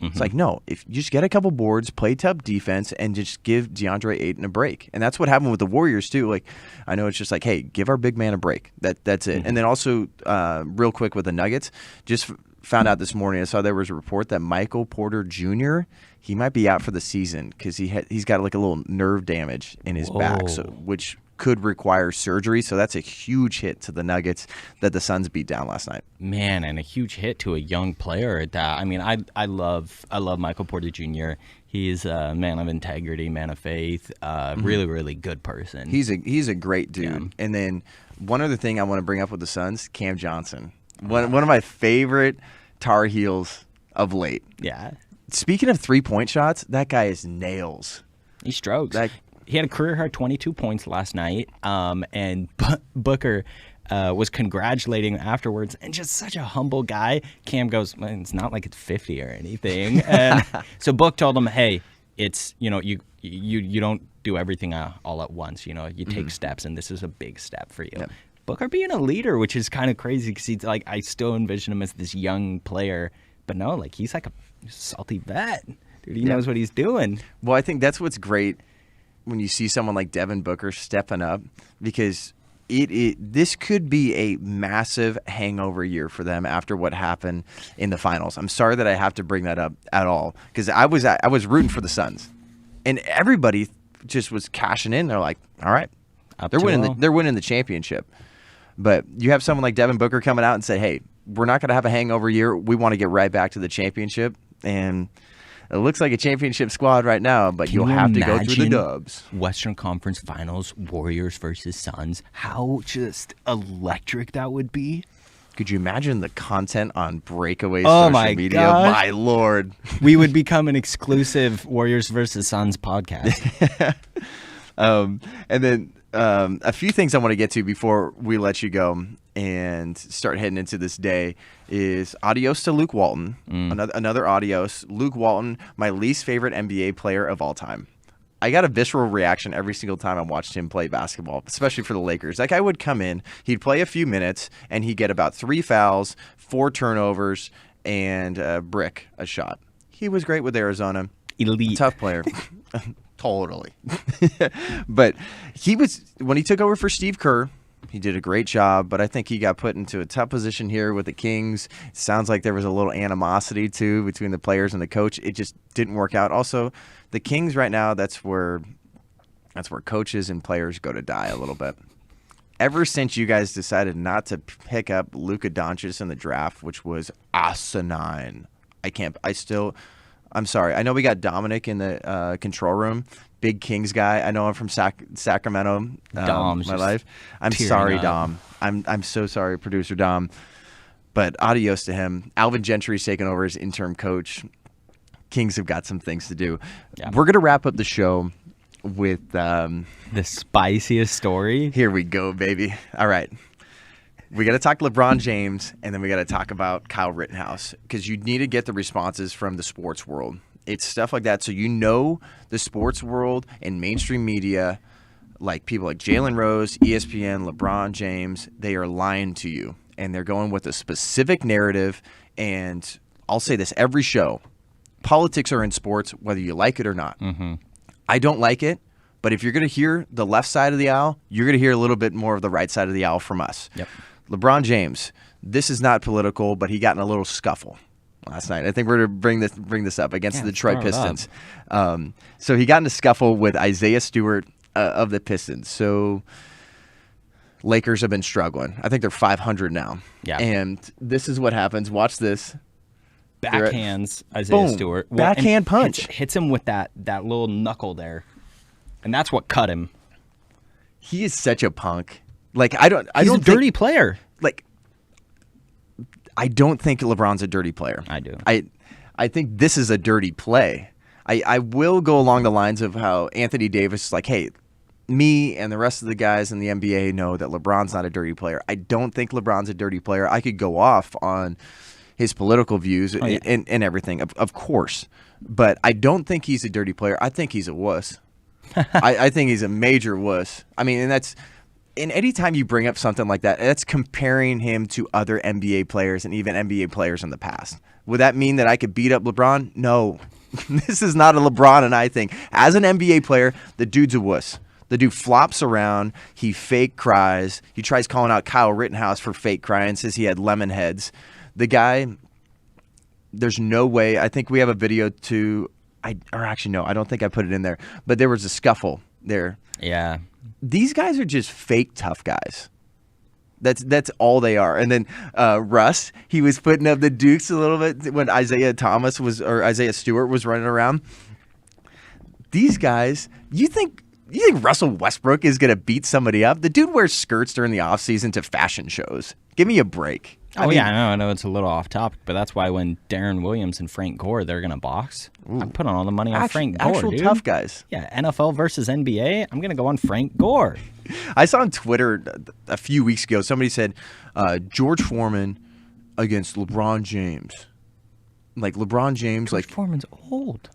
It's like, no, if you just get a couple boards, play tough defense, and just give DeAndre Ayton a break. And that's what happened with the Warriors, too. I know it's just hey, give our big man a break. That's it. And then also, real quick with the Nuggets, just found out this morning, I saw there was a report that Michael Porter Jr., he might be out for the season because he's got a little nerve damage in his back, which could require surgery. So that's a huge hit to the Nuggets that the Suns beat down last night. Man, and a huge hit to a young player at that. I love Michael Porter Jr. He's a man of integrity, man of faith, really, really good person. He's a great dude. Yeah. And then one other thing I want to bring up with the Suns, Cam Johnson. One of my favorite Tar Heels of late. Yeah. speaking of 3-point shots, that guy is nails. He strokes. He had a career high 22 points last night, and Booker was congratulating afterwards, and just such a humble guy. Cam goes, "Man, it's not like it's 50 or anything." And so Book told him, "Hey, it's you don't do everything all at once. You take steps, and this is a big step for you." Yep. Booker being a leader, which is kind of crazy because he's like, I still envision him as this young player, but no, like he's like a salty vet. Dude, he knows what he's doing. Well, I think that's what's great when you see someone like Devin Booker stepping up, because this could be a massive hangover year for them after what happened in the finals. I'm sorry that I have to bring that up at all, because I was rooting for the Suns, and everybody just was cashing in. They're like, all right, they're winning the championship. But you have someone like Devin Booker coming out and say, hey, we're not going to have a hangover year. We want to get right back to the championship. And it looks like a championship squad right now, but you'll have to go through the dubs. Western Conference Finals, Warriors versus Suns. How just electric that would be. Could you imagine the content on Breakaway social media? God. My Lord. We would become an exclusive Warriors versus Suns podcast. And then a few things I want to get to before we let you go and start heading into this day is adios to Luke Walton. Another adios. Luke Walton, my least favorite NBA player of all time. I got a visceral reaction every single time I watched him play basketball, especially for the Lakers. That guy would come in, he'd play a few minutes, and he'd get about 3 fouls, 4 turnovers, and a shot. He was great with Arizona. Elite. Tough player. Totally. But when he took over for Steve Kerr, he did a great job, but I think he got put into a tough position here with the Kings. It sounds like there was a little animosity, too, between the players and the coach. It just didn't work out. Also, the Kings right now, that's where coaches and players go to die a little bit. Ever since you guys decided not to pick up Luka Doncic in the draft, which was asinine, I'm sorry. I know we got Dominic in the control room, big Kings guy. I know I'm from Sacramento. Dom's my life. I'm sorry, up. Dom. I'm so sorry, producer Dom. But adios to him. Alvin Gentry's taken over as interim coach. Kings have got some things to do. Yeah. We're gonna wrap up the show with the spiciest story. Here we go, baby. All right. We got to talk LeBron James, and then we got to talk about Kyle Rittenhouse, because you need to get the responses from the sports world. It's stuff like that. So the sports world and mainstream media, like people like Jalen Rose, ESPN, LeBron James, they are lying to you, and they're going with a specific narrative. And I'll say this every show. Politics are in sports, whether you like it or not. Mm-hmm. I don't like it. But if you're going to hear the left side of the aisle, you're going to hear a little bit more of the right side of the aisle from us. Yep. LeBron James, this is not political, but he got in a little scuffle last night. I think we're going to bring this up against the Detroit Pistons. So he got in a scuffle with Isaiah Stewart of the Pistons. So Lakers have been struggling. I think they're 500 now. Yeah. And this is what happens. Watch this. Backhands Isaiah Stewart. Backhand punch. Hits him with that little knuckle there. And that's what cut him. He is such a punk. He's a dirty player. I don't think LeBron's a dirty player. I do. I think this is a dirty play. I will go along the lines of how Anthony Davis is like, hey, me and the rest of the guys in the NBA know that LeBron's not a dirty player. I don't think LeBron's a dirty player. I could go off on his political views and everything, of course. But I don't think he's a dirty player. I think he's a wuss. I think he's a major wuss. I mean, and anytime you bring up something like that, that's comparing him to other NBA players and even NBA players in the past. Would that mean that I could beat up LeBron? No. This is not a LeBron and I thing. As an NBA player, the dude's a wuss. The dude flops around. He fake cries. He tries calling out Kyle Rittenhouse for fake crying, says he had lemon heads. The guy, there's no way. I think we have a video too. I don't think I put it in there. But there was a scuffle there. Yeah. These guys are just fake tough guys. That's all they are. And then Russ, he was putting up the Dukes a little bit when Isaiah Stewart was running around. These guys, you think You think Russell Westbrook is going to beat somebody up? The dude wears skirts during the offseason to fashion shows. Give me a break. I know it's a little off topic, but that's why when Darren Williams and Frank Gore, they're going to box. I'm putting all the money on Frank Gore, actual dude. Tough guys. Yeah, NFL versus NBA, I'm going to go on Frank Gore. I saw on Twitter a few weeks ago, somebody said George Foreman against LeBron James. Like LeBron James. George Foreman's old.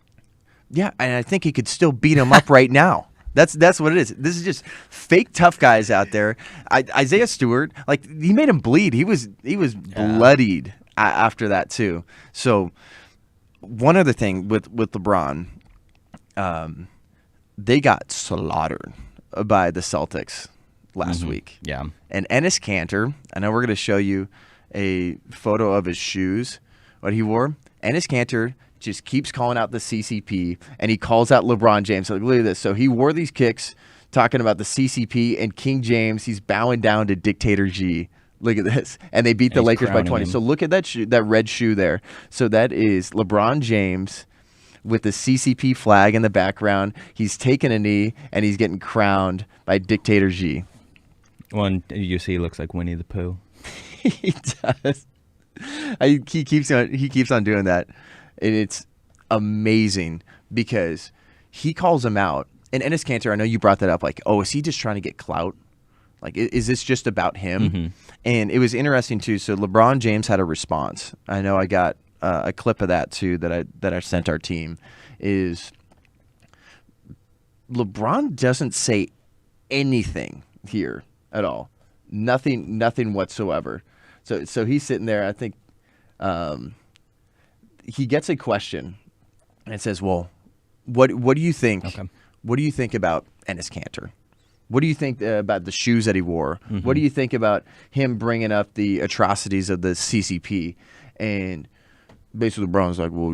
Yeah, and I think he could still beat him up right now. That's what it is. This is just fake tough guys out there. Isaiah Stewart, like he made him bleed. He was bloodied after that too. So one other thing with LeBron, they got slaughtered by the Celtics last week. Yeah. And Enes Kanter, I know we're going to show you a photo of his shoes, what he wore. Enes Kanter just keeps calling out the CCP, and he calls out LeBron James. Like, look at this. So he wore these kicks talking about the CCP and King James. He's bowing down to Dictator G. Look at this. And they beat the Lakers by 20. So look at that red shoe there. So that is LeBron James with the CCP flag in the background. He's taking a knee, and he's getting crowned by Dictator G. One, you see, he looks like Winnie the Pooh. He does. He keeps on doing that. And it's amazing because he calls him out. And Enes Kanter, I know you brought that up. Like, oh, is he just trying to get clout? Like, is this just about him? Mm-hmm. And it was interesting, too. So LeBron James had a response. I know I got a clip of that, too, that I sent our team. Is LeBron doesn't say anything here at all. Nothing whatsoever. So he's sitting there, I think he gets a question and it says, well, what do you think? Okay. What do you think about Enes Kanter? What do you think about the shoes that he wore? Mm-hmm. What do you think about him bringing up the atrocities of the CCP? And basically LeBron's like, well,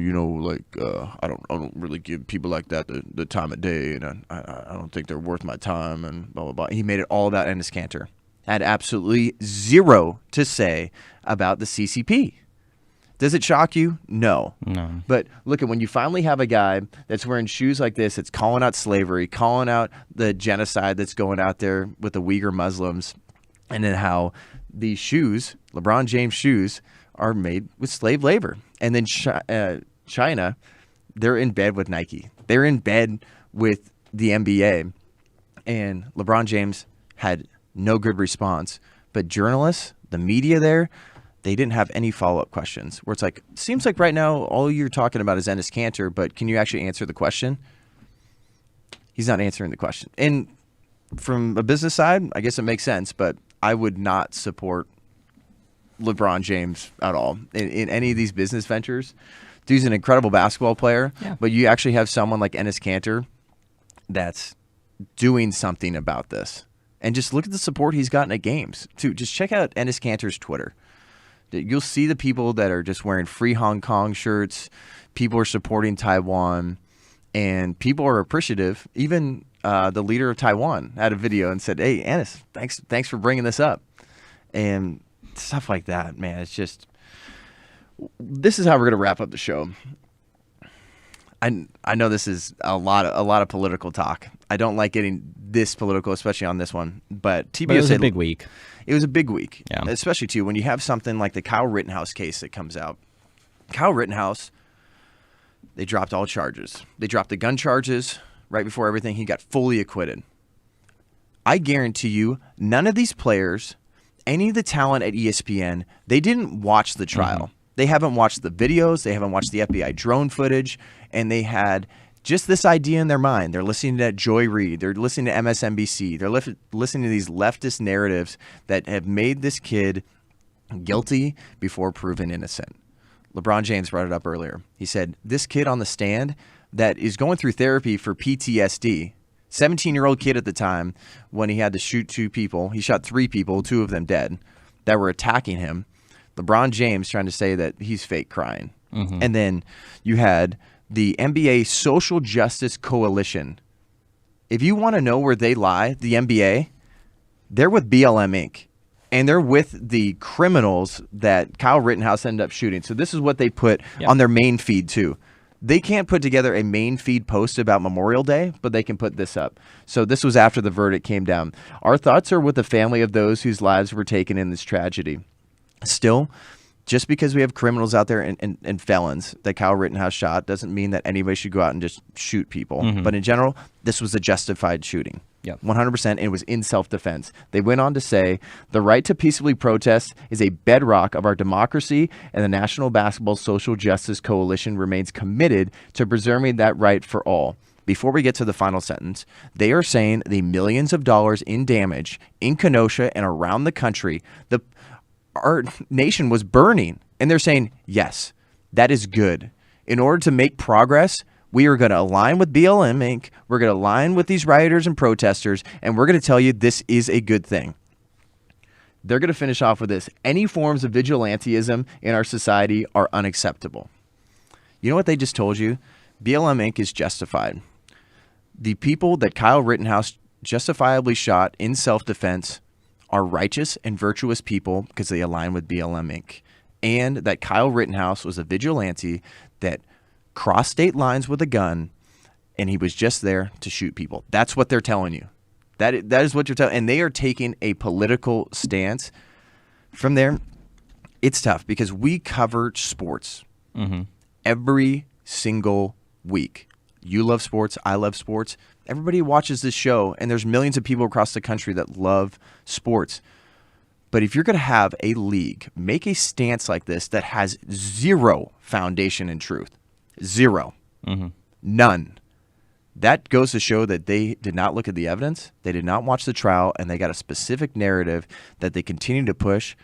I don't really give people like that the time of day, and I don't think they're worth my time, and blah, blah, blah. He made it all about Enes Kanter. Had absolutely zero to say about the CCP. Does it shock you? No. But look, when you finally have a guy that's wearing shoes like this, it's calling out slavery, calling out the genocide that's going out there with the Uyghur Muslims, and then how these shoes, LeBron James shoes, are made with slave labor. And then China, they're in bed with Nike. They're in bed with the NBA. And LeBron James had no good response. But journalists, the media there, they didn't have any follow-up questions. Where it's like, seems like right now all you're talking about is Enes Kanter, but can you actually answer the question? He's not answering the question. And from a business side, I guess it makes sense, but I would not support LeBron James at all in any of these business ventures. Dude's an incredible basketball player, but you actually have someone like Enes Kanter that's doing something about this. And just look at the support he's gotten at games, too. Just check out Enes Kanter's Twitter. You'll see the people that are just wearing Free Hong Kong shirts. People are supporting Taiwan, and people are appreciative. Even the leader of Taiwan had a video and said, "Hey, Enes, thanks for bringing this up," and stuff like that. Man, it's just. This is how we're gonna wrap up the show. I know this is a lot of political talk. I don't like getting this political, especially on this one. But TBO it was a big week. It was a big week, yeah. Especially too when you have something like the Kyle Rittenhouse case that comes out. Kyle Rittenhouse, they dropped all charges. They dropped the gun charges right before everything. He got fully acquitted. I guarantee you, none of these players, any of the talent at ESPN, they didn't watch the trial. Mm-hmm. They haven't watched the videos. They haven't watched the FBI drone footage. And they had just this idea in their mind. They're listening to Joy Reid. They're listening to MSNBC. They're listening to these leftist narratives that have made this kid guilty before proven innocent. LeBron James brought it up earlier. He said, this kid on the stand that is going through therapy for PTSD, 17-year-old kid at the time when he had to shoot two people. He shot three people, two of them dead, that were attacking him. LeBron James trying to say that he's fake crying. Mm-hmm. And then you had the NBA Social Justice Coalition. If you want to know where they lie, the NBA, they're with BLM Inc. And they're with the criminals that Kyle Rittenhouse ended up shooting. So this is what they put on their main feed too. They can't put together a main feed post about Memorial Day, but they can put this up. So this was after the verdict came down. Our thoughts are with the family of those whose lives were taken in this tragedy. Still, just because we have criminals out there and felons that Kyle Rittenhouse shot doesn't mean that anybody should go out and just shoot people. But in general, this was a justified shooting. Yep. 100%, and it was in self-defense. They went on to say, the right to peacefully protest is a bedrock of our democracy, and the National Basketball Social Justice Coalition remains committed to preserving that right for all. Before we get to the final sentence, they are saying the millions of dollars in damage in Kenosha and around the country, our nation was burning, and they're saying, yes, that is good. In order to make progress, we are going to align with BLM Inc. We're going to align with these rioters and protesters, and we're going to tell you this is a good thing. They're going to finish off with this. Any forms of vigilantism in our society are unacceptable. You know what they just told you? BLM Inc. is justified. The people that Kyle Rittenhouse justifiably shot in self-defense are righteous and virtuous people because they align with BLM Inc. And that Kyle Rittenhouse was a vigilante that crossed state lines with a gun, and he was just there to shoot people. That's what they're telling you. That is what you're telling. And they are taking a political stance. From there, it's tough because we cover sports every single week. You love sports. I love sports. Everybody watches this show, and there's millions of people across the country that love sports. But if you're going to have a league make a stance like this that has zero foundation in truth, zero, none, that goes to show that they did not look at the evidence, they did not watch the trial, and they got a specific narrative that they continue to push.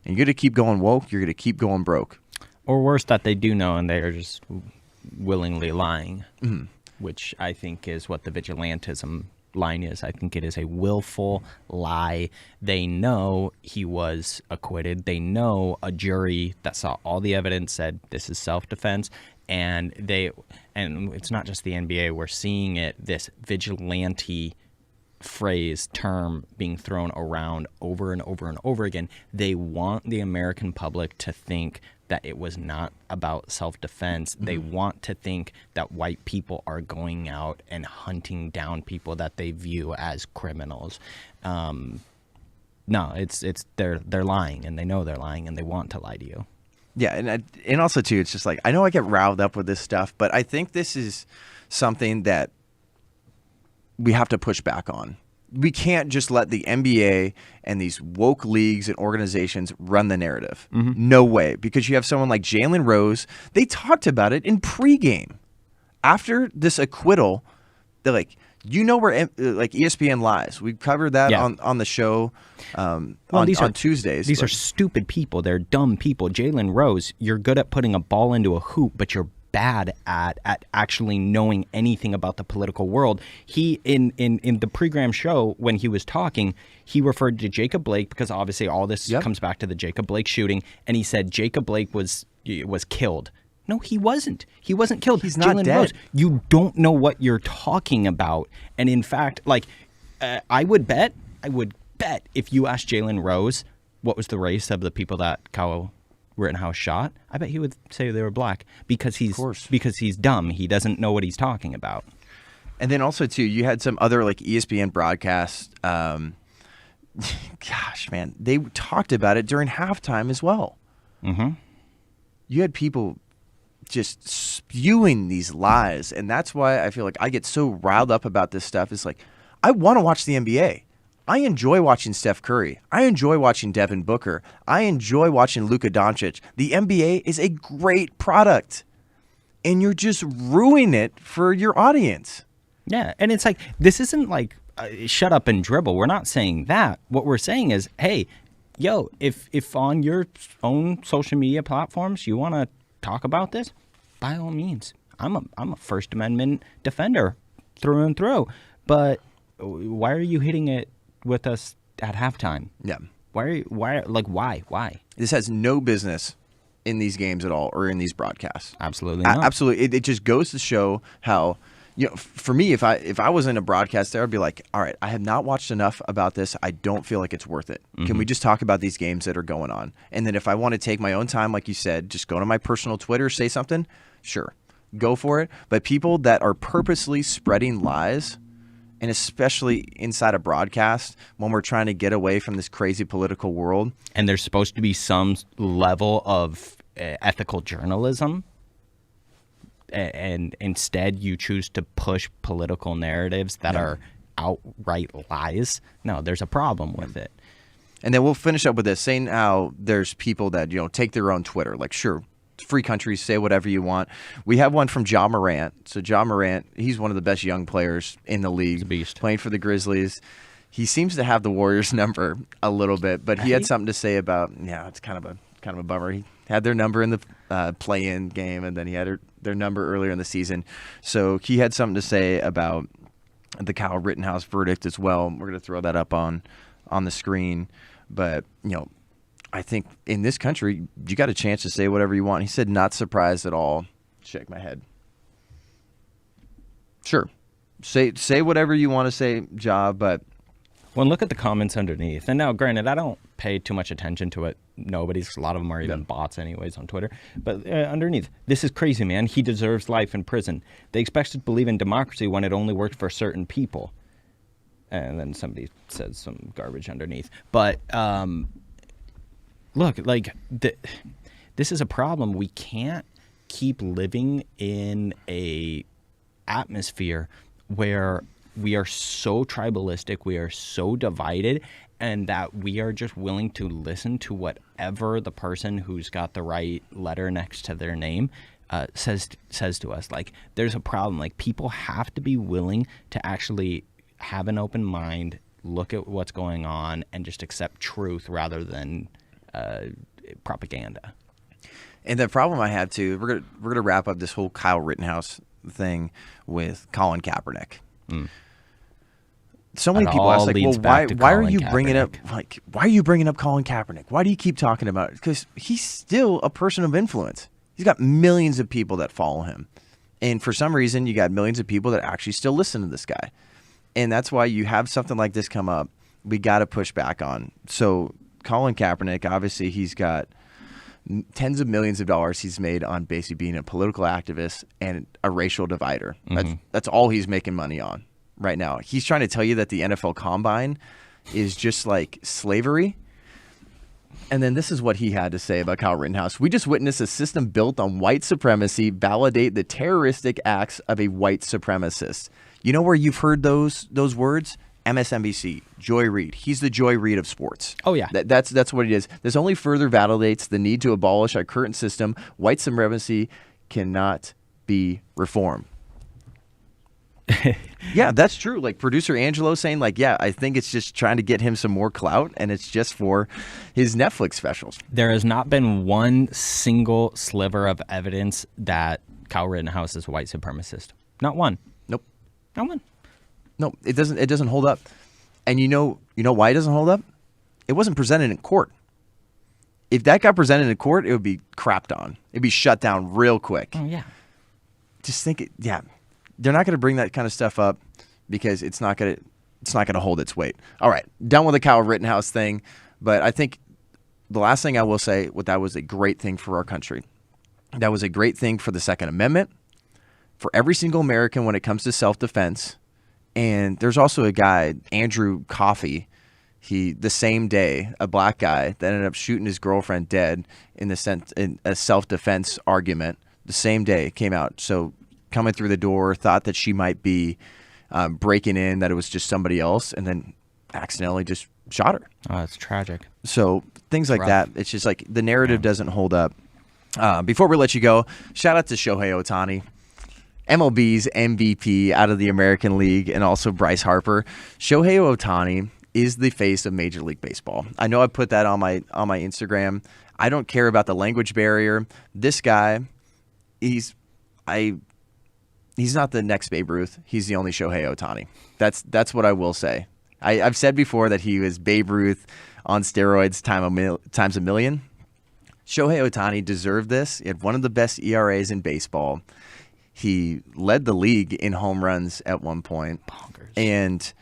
And you're going to keep going woke, you're going to keep going broke. Or worse, that they do know and they are just willingly lying, which I think is what the vigilantism line is. I think it is a willful lie. They know he was acquitted. They know a jury that saw all the evidence said this is self-defense. And it's not just the NBA. We're seeing it, this vigilante phrase, term being thrown around over and over and over again. They want the American public to think that it was not about self-defense. They want to think that white people are going out and hunting down people that they view as criminals. No, they're lying, and they know they're lying, and they want to lie to you. Yeah, and also, too, it's just like, I know I get riled up with this stuff, but I think this is something that we have to push back on. We can't just let the NBA and these woke leagues and organizations run the narrative. No way, because you have someone like Jalen Rose. They talked about it in pregame. After this acquittal, they're like, you know where like ESPN lies. We covered that on the show on Tuesdays. These are stupid people. They're dumb people. Jalen Rose, you're good at putting a ball into a hoop, but you're bad at actually knowing anything about the political world. He in the pregame show, when he was talking, he referred to Jacob Blake, because obviously all this comes back to the Jacob Blake shooting, and he said Jacob Blake was killed. No, he wasn't. He wasn't killed. He's not dead. Rose, you don't know what you're talking about. And in fact, like I would bet if you asked Jalen Rose what was the race of the people that Kyle Rittenhouse shot, I bet he would say they were black, because he's dumb. He doesn't know what he's talking about. And then also, too, you had some other like ESPN broadcasts. Gosh, man, they talked about it during halftime as well. You had people just spewing these lies, and that's why I feel like I get so riled up about this stuff. It's like, I want to watch the NBA. I enjoy watching Steph Curry. I enjoy watching Devin Booker. I enjoy watching Luka Doncic. The NBA is a great product, and you're just ruining it for your audience. Yeah, and it's like, this isn't like shut up and dribble. We're not saying that. What we're saying is, hey, yo, if on your own social media platforms you want to talk about this, by all means. I'm a First Amendment defender through and through. But why are you hitting it with us at halftime? Yeah. Why? This has no business in these games at all, or in these broadcasts. Absolutely not. Absolutely. It just goes to show how, you know, for me, if I was in a broadcast there, I'd be like, all right, I have not watched enough about this. I don't feel like it's worth it. Can we just talk about these games that are going on? And then if I want to take my own time, like you said, just go to my personal Twitter, say something, sure, go for it. But people that are purposely spreading lies, and especially inside a broadcast when we're trying to get away from this crazy political world. And there's supposed to be some level of ethical journalism. And instead you choose to push political narratives that are outright lies. No, there's a problem with it. And then we'll finish up with this, saying how there's people that, take their own Twitter. Like, sure, free countries, say whatever you want. We have one from Ja Morant. So Ja Morant, he's one of the best young players in the league. He's a beast. Playing for the Grizzlies. He seems to have the Warriors number a little bit, but he had something to say about, it's kind of a bummer. He had their number in the play-in game, and then he had their number earlier in the season. So he had something to say about the Kyle Rittenhouse verdict as well. We're going to throw that up on the screen. But, I think in this country, you got a chance to say whatever you want. He said, not surprised at all. Shake my head. Sure. Say whatever you want to say, Ja, but... Well, look at the comments underneath. And now, granted, I don't pay too much attention to it. Nobody's. A lot of them are even bots anyways on Twitter. But underneath, this is crazy, man. He deserves life in prison. They expect us to believe in democracy when it only worked for certain people. And then somebody says some garbage underneath. But... look, this is a problem. We can't keep living in a atmosphere where we are so tribalistic, we are so divided, and that we are just willing to listen to whatever the person who's got the right letter next to their name says to us. Like, there's a problem. Like, people have to be willing to actually have an open mind, look at what's going on, and just accept truth rather than propaganda. And the problem I have too, we're gonna wrap up this whole Kyle Rittenhouse thing with Colin Kaepernick. So many people ask, like, well, why are you bringing up Colin Kaepernick? Why do you keep talking about it? Because he's still a person of influence. He's got millions of people that follow him, and for some reason, you got millions of people that actually still listen to this guy, and that's why you have something like this come up. We got to push back on. So Colin Kaepernick, obviously, he's got tens of millions of dollars he's made on basically being a political activist and a racial divider. That's all he's making money on right now. He's trying to tell you that the NFL Combine is just like slavery. And then this is what he had to say about Kyle Rittenhouse. We just witnessed a system built on white supremacy validate the terroristic acts of a white supremacist. You know where you've heard those words? MSNBC, Joy Reid. He's the Joy Reid of sports. Oh, yeah. That's what it is. This only further validates the need to abolish our current system. White supremacy cannot be reformed. Yeah, that's true. Like producer Angelo saying, like, yeah, I think it's just trying to get him some more clout, and it's just for his Netflix specials. There has not been one single sliver of evidence that Kyle Rittenhouse is a white supremacist. Not one. Nope. Not one. No, it doesn't hold up. And you know why it doesn't hold up? It wasn't presented in court. If that got presented in court, it would be crapped on. It'd be shut down real quick. Oh, yeah. Just think it, yeah. They're not going to bring that kind of stuff up because it's not going to hold its weight. All right, done with the Kyle Rittenhouse thing, but I think the last thing I will say, that was a great thing for our country. That was a great thing for the Second Amendment, for every single American when it comes to self-defense. And there's also a guy, Andrew Coffey, the same day, a black guy that ended up shooting his girlfriend dead in a self-defense argument. The same day came out. So coming through the door, thought that she might be breaking in, that it was just somebody else, and then accidentally just shot her. Oh, that's tragic. So things like that. It's just like the narrative doesn't hold up. Before we let you go, shout out to Shohei Ohtani, MLB's MVP out of the American League, and also Bryce Harper. Shohei Ohtani is the face of Major League Baseball. I know I put that on my Instagram. I don't care about the language barrier. This guy, he's not the next Babe Ruth. He's the only Shohei Ohtani. That's what I will say. I've said before that he was Babe Ruth on steroids times a million. Shohei Ohtani deserved this. He had one of the best ERAs in baseball. He led the league in home runs at one point. Bonkers. And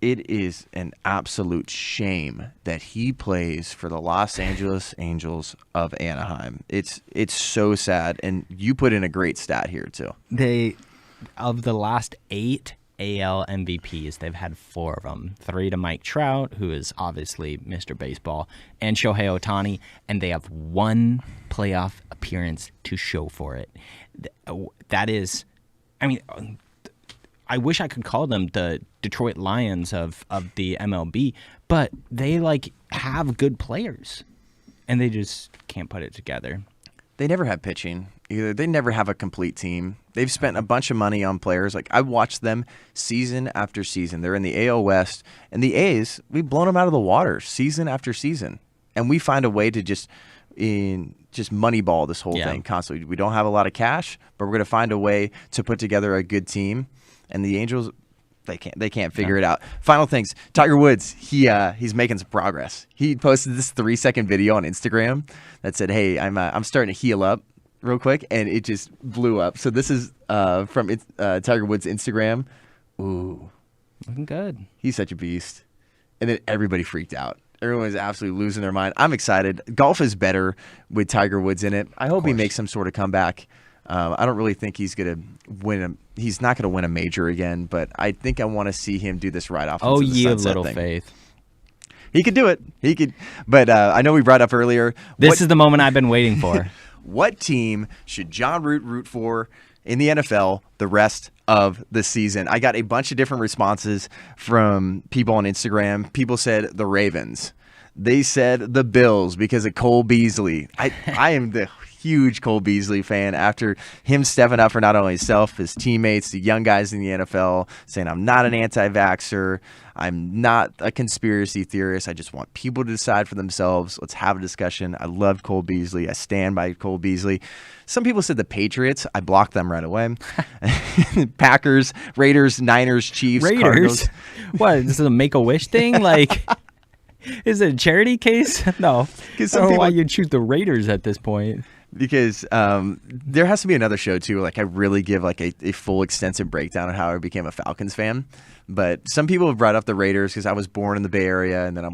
It is an absolute shame that he plays for the Los Angeles Angels of Anaheim. It's so sad, and you put in a great stat here too. Of the last 8 AL MVPs, they've had 4 of them. 3 to Mike Trout, who is obviously Mr. Baseball, and Shohei Ohtani, and they have 1 playoff appearance to show for it. That is, I mean, I wish I could call them the Detroit Lions of the MLB, but they have good players, and they just can't put it together. They never have pitching either. They never have a complete team. They've spent a bunch of money on players. I watched them season after season. They're in the AL West, and the A's, we've blown them out of the water season after season, and we find a way to just moneyball this whole thing constantly. We don't have a lot of cash, but we're going to find a way to put together a good team. And the Angels, they can't figure it out. Final things, Tiger Woods, he's making some progress. He posted this 3-second video on Instagram that said, "Hey, I'm starting to heal up real quick," and it just blew up. So this is from Tiger Woods' Instagram. Ooh, looking good. He's such a beast. And then everybody freaked out. Everyone's absolutely losing their mind. I'm excited. Golf is better with Tiger Woods in it. I hope he makes some sort of comeback. I don't really think he's going to win. He's not going to win a major again, but I think I want to see him do this right off. Oh, ye of little faith. He could do it. He could. But I know we brought up earlier. This is the moment I've been waiting for. What team should John root for in the NFL the rest of the season? I got a bunch of different responses from people on Instagram. People said the Ravens. They said the Bills because of Cole Beasley. I am the huge Cole Beasley fan after him stepping up for not only himself, his teammates, the young guys in the NFL, saying I'm not an anti-vaxxer, I'm not a conspiracy theorist, I just want people to decide for themselves. Let's have a discussion. I love Cole Beasley. I stand by Cole Beasley. Some people said the Patriots. I blocked them right away. Packers, Raiders, Niners, Chiefs, Raiders? Cardinals. What, this is a Make-A-Wish thing? Is it a charity case? No. I don't know why you'd choose the Raiders at this point. Because there has to be another show too. I really give a full extensive breakdown of how I became a Falcons fan. But some people have brought up the Raiders because I was born in the Bay Area, and then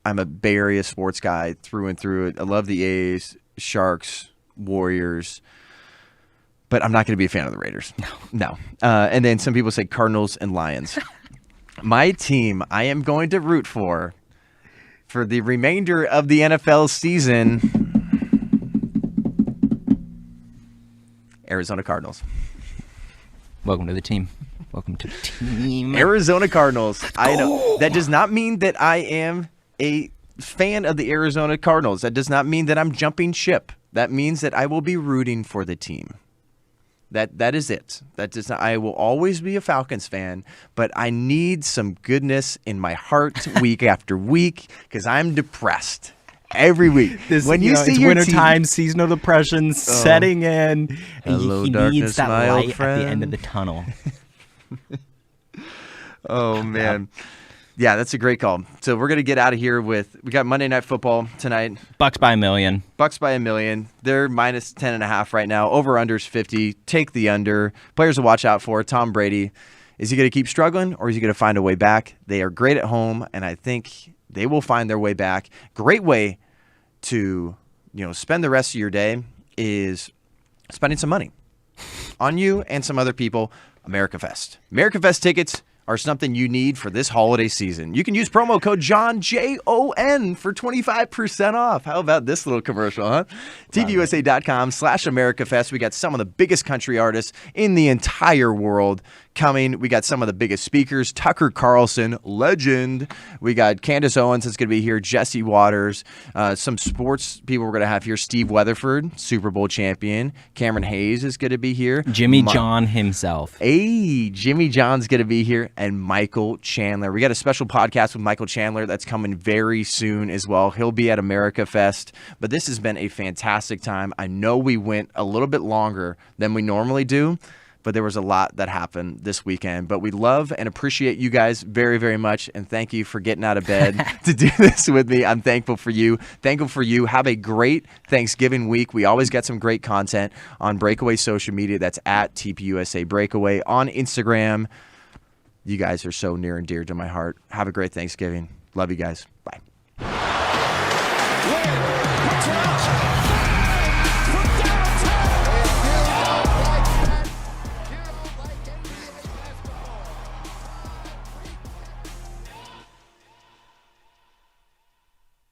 I'm a Bay Area sports guy through and through. I love the A's, Sharks, Warriors, but I'm not going to be a fan of the Raiders. No. And then some people say Cardinals and Lions. My team, I am going to root for the remainder of the NFL season. Arizona Cardinals. Welcome to the team. Welcome to the team. Arizona Cardinals. I know. That does not mean that I am a fan of the Arizona Cardinals. That does not mean that I'm jumping ship. That means that I will be rooting for the team. That is it. That does not, I will always be a Falcons fan, but I need some goodness in my heart week after week because I'm depressed. Every week. When you see it's your wintertime, seasonal depression setting in. Hello, he darkness, needs that my light old friend. at the end of the tunnel. Oh, man. Yeah, that's a great call. So we're going to get out of here we got Monday Night Football tonight. Bucks by $1 million. Bucks by $1 million. They're minus 10.5 right now. Over-under's 50. Take the under. Players to watch out for. Tom Brady. Is he going to keep struggling or is he going to find a way back? They are great at home, and I think they will find their way back. Great way to, spend the rest of your day is spending some money on you and some other people. America Fest. America Fest tickets are something you need for this holiday season. You can use promo code JOHN, J-O-N, for 25% off. How about this little commercial, huh? TVUSA.com/AmericaFest. We got some of the biggest country artists in the entire world coming. We got some of the biggest speakers. Tucker Carlson, legend. We got Candace Owens that's going to be here. Jesse Waters. Some sports people we're going to have here. Steve Weatherford, Super Bowl champion. Cameron Hayes is going to be here. Jimmy John himself. Hey, Jimmy John's going to be here. And Michael Chandler. We got a special podcast with Michael Chandler that's coming very soon as well. He'll be at America Fest. But this has been a fantastic time. I know we went a little bit longer than we normally do, but there was a lot that happened this weekend. But we love and appreciate you guys very, very much. And thank you for getting out of bed to do this with me. I'm thankful for you. Thankful for you. Have a great Thanksgiving week. We always get some great content on Breakaway social media. That's at TPUSA Breakaway on Instagram. You guys are so near and dear to my heart. Have a great Thanksgiving. Love you guys.